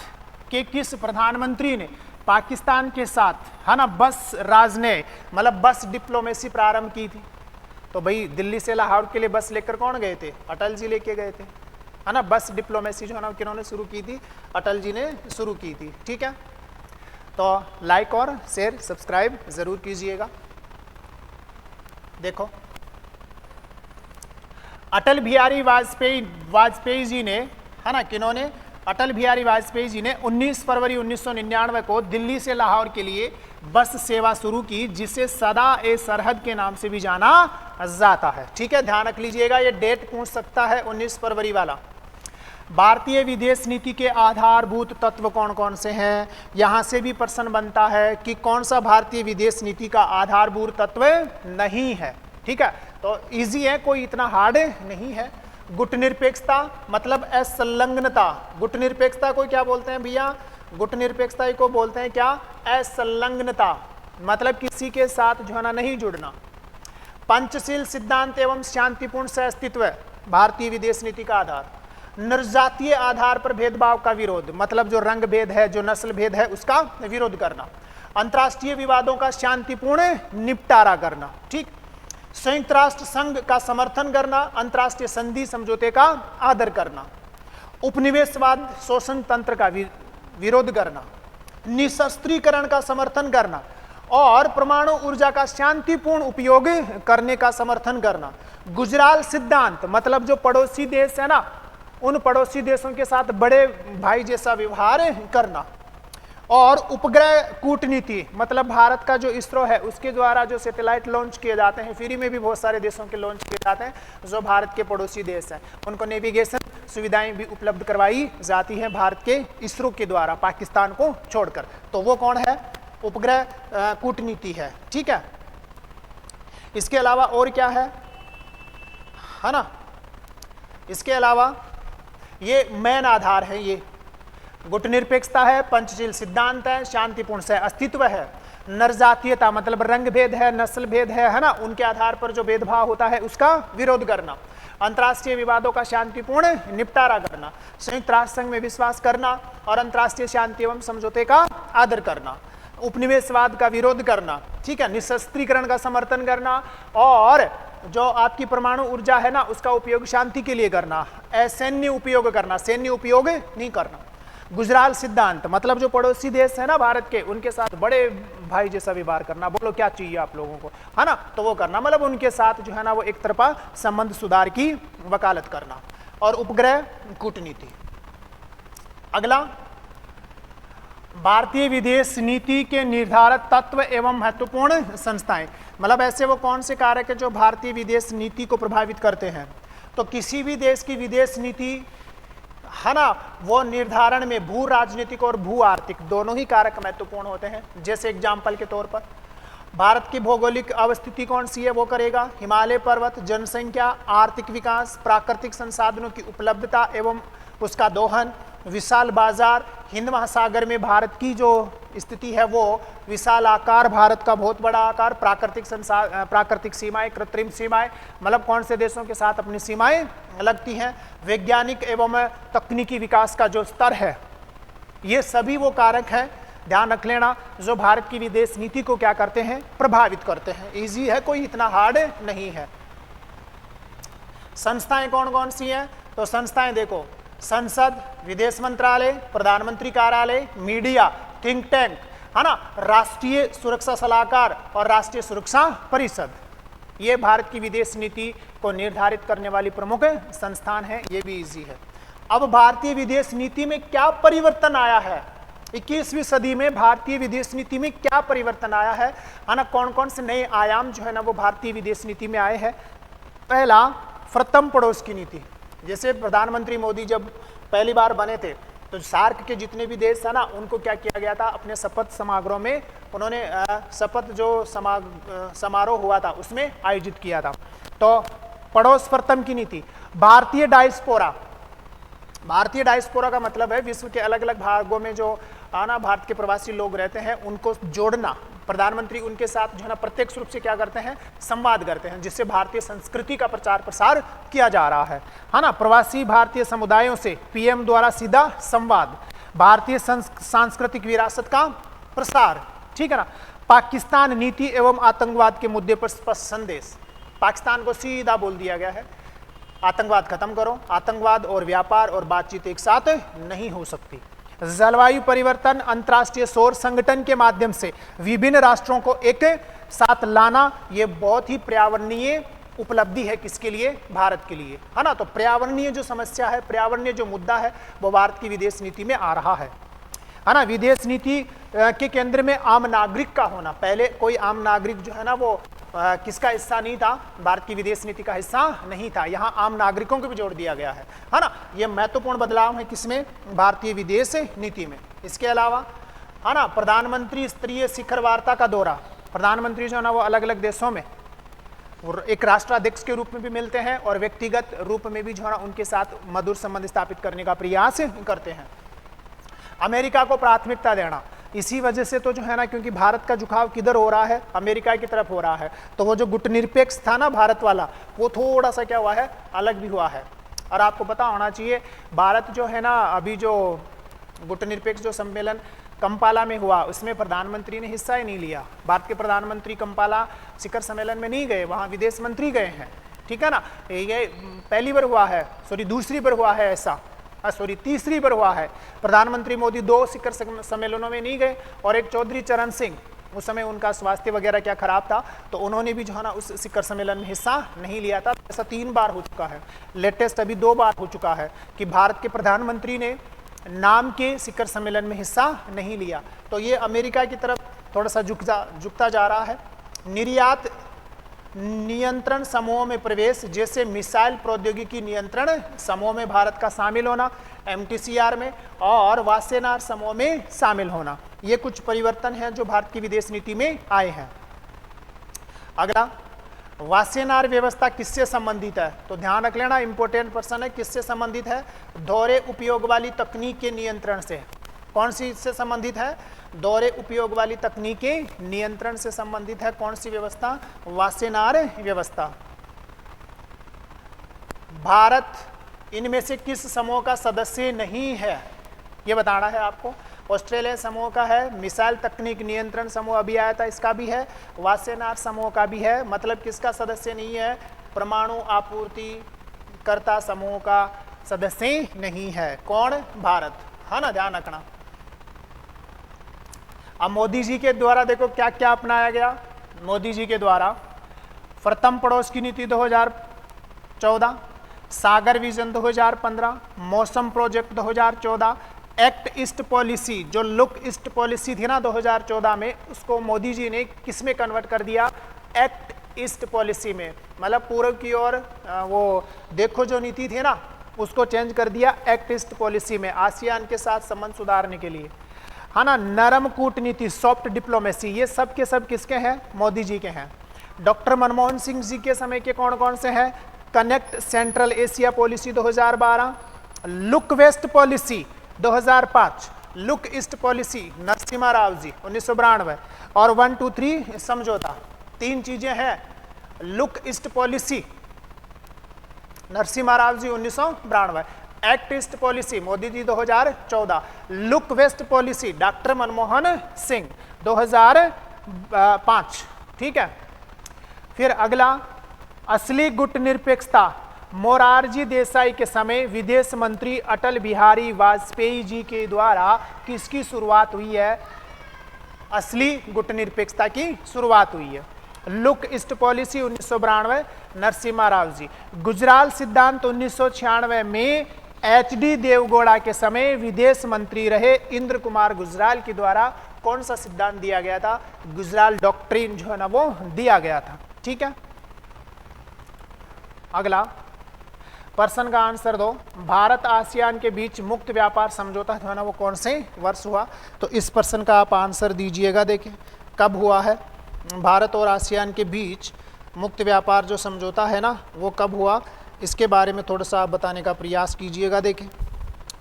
A: के किस प्रधानमंत्री ने पाकिस्तान के साथ, है ना, बस राजनय मतलब बस डिप्लोमेसी प्रारंभ की थी? तो भाई दिल्ली से लाहौर के लिए बस लेकर कौन गए थे? अटल जी लेके गए थे, है ना। बस डिप्लोमेसी जो है ना किन्होंने शुरू की थी? अटल जी ने शुरू की थी। ठीक है, तो लाइक और शेयर सब्सक्राइब जरूर कीजिएगा। देखो, अटल बिहारी वाजपेयी जी ने, है ना, किन्होंने? अटल बिहारी वाजपेयी जी ने 19 फरवरी 1999 को दिल्ली से लाहौर के लिए बस सेवा शुरू की, जिसे सदा ए सरहद के नाम से भी जाना जाता है। ठीक है, ध्यान रख लीजिएगा, ये डेट पूछ सकता है 19 फरवरी वाला। भारतीय विदेश नीति के आधारभूत तत्व कौन कौन से हैं? यहां से भी प्रश्न बनता है कि कौन सा भारतीय विदेश नीति का आधारभूत तत्व नहीं है। ठीक है, तो इजी है, कोई इतना हार्ड नहीं है। गुटनिरपेक्षता मतलब असंलग्नता। गुटनिरपेक्षता को क्या बोलते हैं भैया? गुटनिरपेक्षता को बोलते हैं क्या? असंलग्नता, मतलब किसी के साथ जो है ना नहीं जुड़ना। पंचशील सिद्धांत एवं शांतिपूर्ण सहअस्तित्व भारतीय विदेश नीति का आधार। निर्जातीय आधार पर भेदभाव का विरोध, मतलब जो रंग भेद है, जो नस्ल भेद है, उसका विरोध करना। अंतर्राष्ट्रीय विवादों का शांतिपूर्ण निपटारा करना। ठीक, संयुक्त राष्ट्र संघ का समर्थन करना, अंतर्राष्ट्रीय संधि समझौते का आदर करना, उपनिवेशवाद शोषण तंत्र का विरोध करना, निशस्त्रीकरण का समर्थन करना और परमाणु ऊर्जा का शांतिपूर्ण उपयोग करने का समर्थन करना। गुजराल सिद्धांत मतलब जो पड़ोसी देश है ना, उन पड़ोसी देशों के साथ बड़े भाई जैसा व्यवहार करना। और उपग्रह कूटनीति मतलब भारत का जो इसरो है उसके द्वारा जो सैटेलाइट लॉन्च किए जाते हैं, फ्री में भी बहुत सारे देशों के लॉन्च किए जाते हैं, जो भारत के पड़ोसी देश हैं, उनको नेविगेशन सुविधाएं भी उपलब्ध करवाई जाती हैं भारत के इसरो के द्वारा, पाकिस्तान को छोड़कर। तो वो कौन है? उपग्रह कूटनीति है। ठीक है, इसके अलावा और क्या है ना, इसके अलावा ये मेन आधार है, ये गुटनिरपेक्षता है, पंचशील सिद्धांत है, शांतिपूर्ण सह अस्तित्व है, नरजातीयता मतलब रंग भेद है, नस्ल भेद है ना, उनके आधार पर जो भेदभाव होता है उसका विरोध करना, अंतर्राष्ट्रीय विवादों का शांतिपूर्ण निपटारा करना, संयुक्त राष्ट्र संघ में विश्वास करना और अंतर्राष्ट्रीय शांति एवं समझौते का आदर करना, उपनिवेशवाद का विरोध करना। ठीक है, निशस्त्रीकरण का समर्थन करना और जो आपकी परमाणु ऊर्जा है ना उसका उपयोग शांति के लिए करना, असैन्य उपयोग करना, सैन्य उपयोग नहीं करना। गुजराल सिद्धांत मतलब जो पड़ोसी देश है ना भारत के, उनके साथ बड़े भाई जैसा व्यवहार करना, बोलो क्या चाहिए आप लोगों को, है ना, तो वो करना, मतलब उनके साथ जो है ना वो एक तरफा संबंध सुधार की वकालत करना। और उपग्रह कूटनीति। अगला, भारतीय विदेश नीति के निर्धारक तत्व एवं महत्वपूर्ण संस्थाएं, मतलब ऐसे वो कौन से कारक है जो भारतीय विदेश नीति को प्रभावित करते हैं? तो किसी भी देश की विदेश नीति है ना, वो निर्धारण में भू राजनीतिक और भू आर्थिक दोनों ही कारक महत्वपूर्ण होते हैं। जैसे एग्जाम्पल के तौर पर भारत की भौगोलिक अवस्थिति कौन सी है, वो करेगा, हिमालय पर्वत, जनसंख्या, आर्थिक विकास, प्राकृतिक संसाधनों की उपलब्धता एवं उसका दोहन, विशाल बाजार, हिंद महासागर में भारत की जो स्थिति है वो विशाल आकार, भारत का बहुत बड़ा आकार, प्राकृतिक सीमाएं, कृत्रिम सीमाएं, मतलब कौन से देशों के साथ अपनी सीमाएं लगती हैं, वैज्ञानिक एवं तकनीकी विकास का जो स्तर है, ये सभी वो कारक हैं, ध्यान रख लेना, जो भारत की विदेश नीति को क्या करते हैं, प्रभावित करते हैं। इजी है, कोई इतना हार्ड नहीं है। संस्थाएं कौन कौन सी हैं? तो संस्थाएं देखो, संसद, विदेश मंत्रालय, प्रधानमंत्री कार्यालय, मीडिया, थिंक टैंक, है ना, राष्ट्रीय सुरक्षा सलाहकार और राष्ट्रीय सुरक्षा परिषद, ये भारत की विदेश नीति को निर्धारित करने वाली प्रमुख संस्थान है। ये भी इजी है। अब भारतीय विदेश नीति में क्या परिवर्तन आया है, 21वीं सदी में भारतीय विदेश नीति में क्या परिवर्तन आया है ना, कौन कौन से नए आयाम जो है ना वो भारतीय विदेश नीति में आए हैं। पहला, प्रथम पड़ोस की नीति। जैसे प्रधानमंत्री मोदी जब पहली बार बने थे तो सार्क के जितने भी देश है ना उनको क्या किया गया था, अपने शपथ समारोह में उन्होंने शपथ जो समारोह हुआ था उसमें आयोजित किया था। तो पड़ोस प्रथम की नीति। भारतीय डायस्पोरा, भारतीय डायस्पोरा का मतलब है विश्व के अलग अलग भागों में जो ना भारत के प्रवासी लोग रहते हैं उनको जोड़ना। प्रधानमंत्री उनके साथ जो है ना प्रत्यक्ष रूप से क्या करते हैं, संवाद करते हैं, जिससे भारतीय संस्कृति का प्रचार प्रसार किया जा रहा है ना। प्रवासी भारतीय समुदायों से पीएम द्वारा सीधा संवाद, भारतीय सांस्कृतिक विरासत का प्रसार, ठीक है ना। पाकिस्तान नीति एवं आतंकवाद के मुद्दे पर स्पष्ट संदेश, पाकिस्तान को सीधा बोल दिया गया है, आतंकवाद खत्म करो, आतंकवाद और व्यापार और बातचीत एक साथ नहीं हो सकती। जलवायु परिवर्तन, अंतर्राष्ट्रीय सौर संगठन के माध्यम से विभिन्न राष्ट्रों को एक साथ लाना, यह बहुत ही पर्यावरणीय उपलब्धि है, किसके लिए, भारत के लिए, है ना। तो पर्यावरणीय जो समस्या है, पर्यावरणीय जो मुद्दा है वो भारत की विदेश नीति में आ रहा है ना। विदेश नीति के केंद्र में आम नागरिक का होना, पहले कोई आम नागरिक जो है ना वो किसका हिस्सा नहीं था, भारत की विदेश नीति का हिस्सा नहीं था, यहाँ आम नागरिकों को भी जोड़ दिया गया है ना। ये महत्वपूर्ण बदलाव है किसमें, भारतीय विदेश नीति में। इसके अलावा है ना प्रधानमंत्री स्तरीय शिखर वार्ता का दौरा, प्रधानमंत्री जो है ना वो अलग अलग देशों में एक राष्ट्राध्यक्ष के रूप में भी मिलते हैं और व्यक्तिगत रूप में भी जो है ना उनके साथ मधुर संबंध स्थापित करने का प्रयास करते हैं। अमेरिका को प्राथमिकता देना, इसी वजह से तो जो है ना, क्योंकि भारत का झुकाव किधर हो रहा है, अमेरिका की तरफ हो रहा है, तो वो जो गुटनिरपेक्ष था ना भारत वाला, वो थोड़ा सा क्या हुआ है, अलग भी हुआ है। और आपको पता होना चाहिए भारत जो है ना, अभी जो गुटनिरपेक्ष जो सम्मेलन कंपाला में हुआ उसमें प्रधानमंत्री ने हिस्सा ही नहीं लिया। भारत के प्रधानमंत्री कंपाला शिखर सम्मेलन में नहीं गए, वहाँ विदेश मंत्री गए हैं, ठीक है ना। ये पहली बार हुआ है, दूसरी बार हुआ है ऐसा, तीसरी बार हुआ है। प्रधानमंत्री मोदी 2 शिखर सम्मेलनों में नहीं गए और एक चौधरी चरण सिंह, उस समय उनका स्वास्थ्य वगैरह क्या खराब था तो उन्होंने भी जो है ना उस शिखर सम्मेलन में हिस्सा नहीं लिया था। ऐसा 3 बार हो चुका है, लेटेस्ट अभी 2 बार हो चुका है कि भारत के प्रधानमंत्री ने नाम के शिखर सम्मेलन में हिस्सा नहीं लिया। तो ये अमेरिका की तरफ थोड़ा सा झुकता जा रहा है। निर्यात नियंत्रण समूहों में प्रवेश, जैसे मिसाइल प्रौद्योगिकी नियंत्रण समूह में भारत का शामिल होना MTCR में, और वासेनार समूह में शामिल होना, ये कुछ परिवर्तन हैं जो भारत की विदेश नीति में आए हैं। अगला, वासेनार व्यवस्था किससे संबंधित है, तो ध्यान रख लेना, इंपॉर्टेंट प्रश्न है, किससे संबंधित है, दोहरे उपयोग वाली तकनीक के नियंत्रण से। कौन सी इससे संबंधित है, दोहरे उपयोग वाली तकनीक के नियंत्रण से संबंधित है। कौन सी व्यवस्था, वासेनार व्यवस्था। भारत इनमें से किस समूह का सदस्य नहीं है, यह बताना है आपको। ऑस्ट्रेलिया समूह का है, मिसाइल तकनीक नियंत्रण समूह अभी आया था इसका भी है, वासेनार समूह का भी है। मतलब किसका सदस्य नहीं है, परमाणु आपूर्तिकर्ता समूह का सदस्य नहीं है। कौन, भारत, है ना, ध्यान रखना। अब मोदी जी के द्वारा देखो क्या क्या अपनाया गया। मोदी जी के द्वारा प्रथम पड़ोस की नीति 2014, सागर विजन 2015, मौसम प्रोजेक्ट 2014, एक्ट ईस्ट पॉलिसी, जो लुक ईस्ट पॉलिसी थी ना 2014 में, उसको मोदी जी ने किस में कन्वर्ट कर दिया, एक्ट ईस्ट पॉलिसी में। मतलब पूर्व की ओर वो देखो जो नीति थी ना उसको चेंज कर दिया एक्ट ईस्ट पॉलिसी में, आसियान के साथ संबंध सुधारने के लिए, है ना। नरम कूटनीति, सॉफ्ट डिप्लोमेसी, ये सब के सब किसके हैं, मोदी जी के हैं। डॉक्टर मनमोहन सिंह जी के समय के कौन कौन से हैं, connect central Asia policy 2012, look west policy 2005, look east policy Narasimha Rao ji 1992, और 1, 2, 3 समझौता। तीन चीजें हैं, look east policy Narasimha Rao ji 1992, act east policy Modi ji 2014, look west policy doctor Manmohan Singh 2005। ठीक है, फिर अगला, असली गुटनिरपेक्षता मोरारजी देसाई के समय विदेश मंत्री अटल बिहारी वाजपेयी जी के द्वारा किसकी शुरुआत हुई है? असली गुटनिरपेक्षता की शुरुआत हुई है। Look east policy 1992 Narasimha Rao ji. Gujral सिद्धांत 1996 में HD देवगौड़ा के समय विदेश मंत्री रहे इंद्र कुमार गुजराल के द्वारा कौन सा सिद्धांत दिया गया था? गुजराल डॉक्ट्रिन जो है ना वो दिया गया था। ठीक है, अगला प्रश्न का आंसर दो। भारत आसियान के बीच मुक्त व्यापार समझौता जो है ना वो कौन से वर्ष हुआ? तो इस प्रश्न का आप आंसर दीजिएगा। देखिए कब हुआ है भारत और आसियान के बीच मुक्त व्यापार जो समझौता है ना वो कब हुआ, इसके बारे में थोड़ा सा आप बताने का प्रयास कीजिएगा। देखिए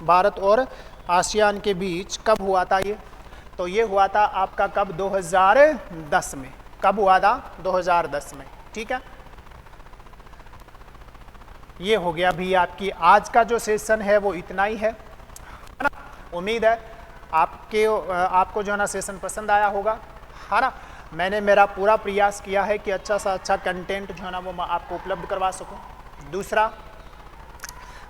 A: भारत और आसियान के बीच कब हुआ था ये? तो ये हुआ था आपका कब? 2010 में। कब हुआ था? 2010 में। ठीक है, ये हो गया भी आपकी आज का जो सेशन है वो इतना ही है ना। उम्मीद है आपको जो है ना सेशन पसंद आया होगा, है ना। मैंने मेरा पूरा प्रयास किया है कि अच्छा सा अच्छा कंटेंट जो है ना वो मैं आपको उपलब्ध करवा सकूं। दूसरा,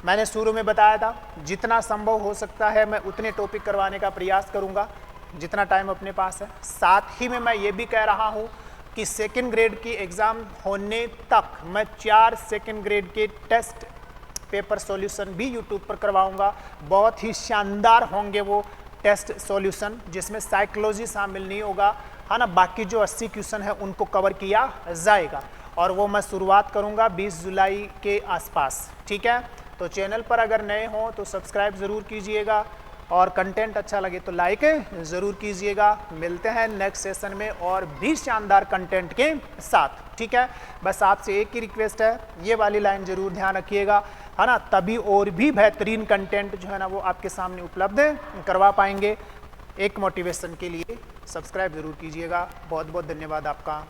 A: मैंने शुरू में बताया था जितना संभव हो सकता है मैं उतने टॉपिक करवाने का प्रयास करूंगा जितना टाइम अपने पास है। साथ ही में मैं ये भी कह रहा हूँ कि सेकंड ग्रेड की एग्ज़ाम होने तक मैं 4 सेकंड ग्रेड के टेस्ट पेपर सॉल्यूशन भी यूट्यूब पर करवाऊंगा। बहुत ही शानदार होंगे वो टेस्ट सॉल्यूशन, जिसमें साइकोलॉजी शामिल नहीं होगा, है ना। बाकी जो 80 क्वेश्चन है उनको कवर किया जाएगा और वो मैं शुरुआत करूंगा 20 जुलाई के आसपास। ठीक है, तो चैनल पर अगर नए हों तो सब्सक्राइब ज़रूर कीजिएगा और कंटेंट अच्छा लगे तो लाइक ज़रूर कीजिएगा। मिलते हैं नेक्स्ट सेशन में और भी शानदार कंटेंट के साथ। ठीक है, बस आपसे एक ही रिक्वेस्ट है, ये वाली लाइन ज़रूर ध्यान रखिएगा, है ना। तभी और भी बेहतरीन कंटेंट जो है ना वो आपके सामने उपलब्ध करवा पाएंगे। एक मोटिवेशन के लिए सब्सक्राइब ज़रूर कीजिएगा। बहुत बहुत धन्यवाद आपका।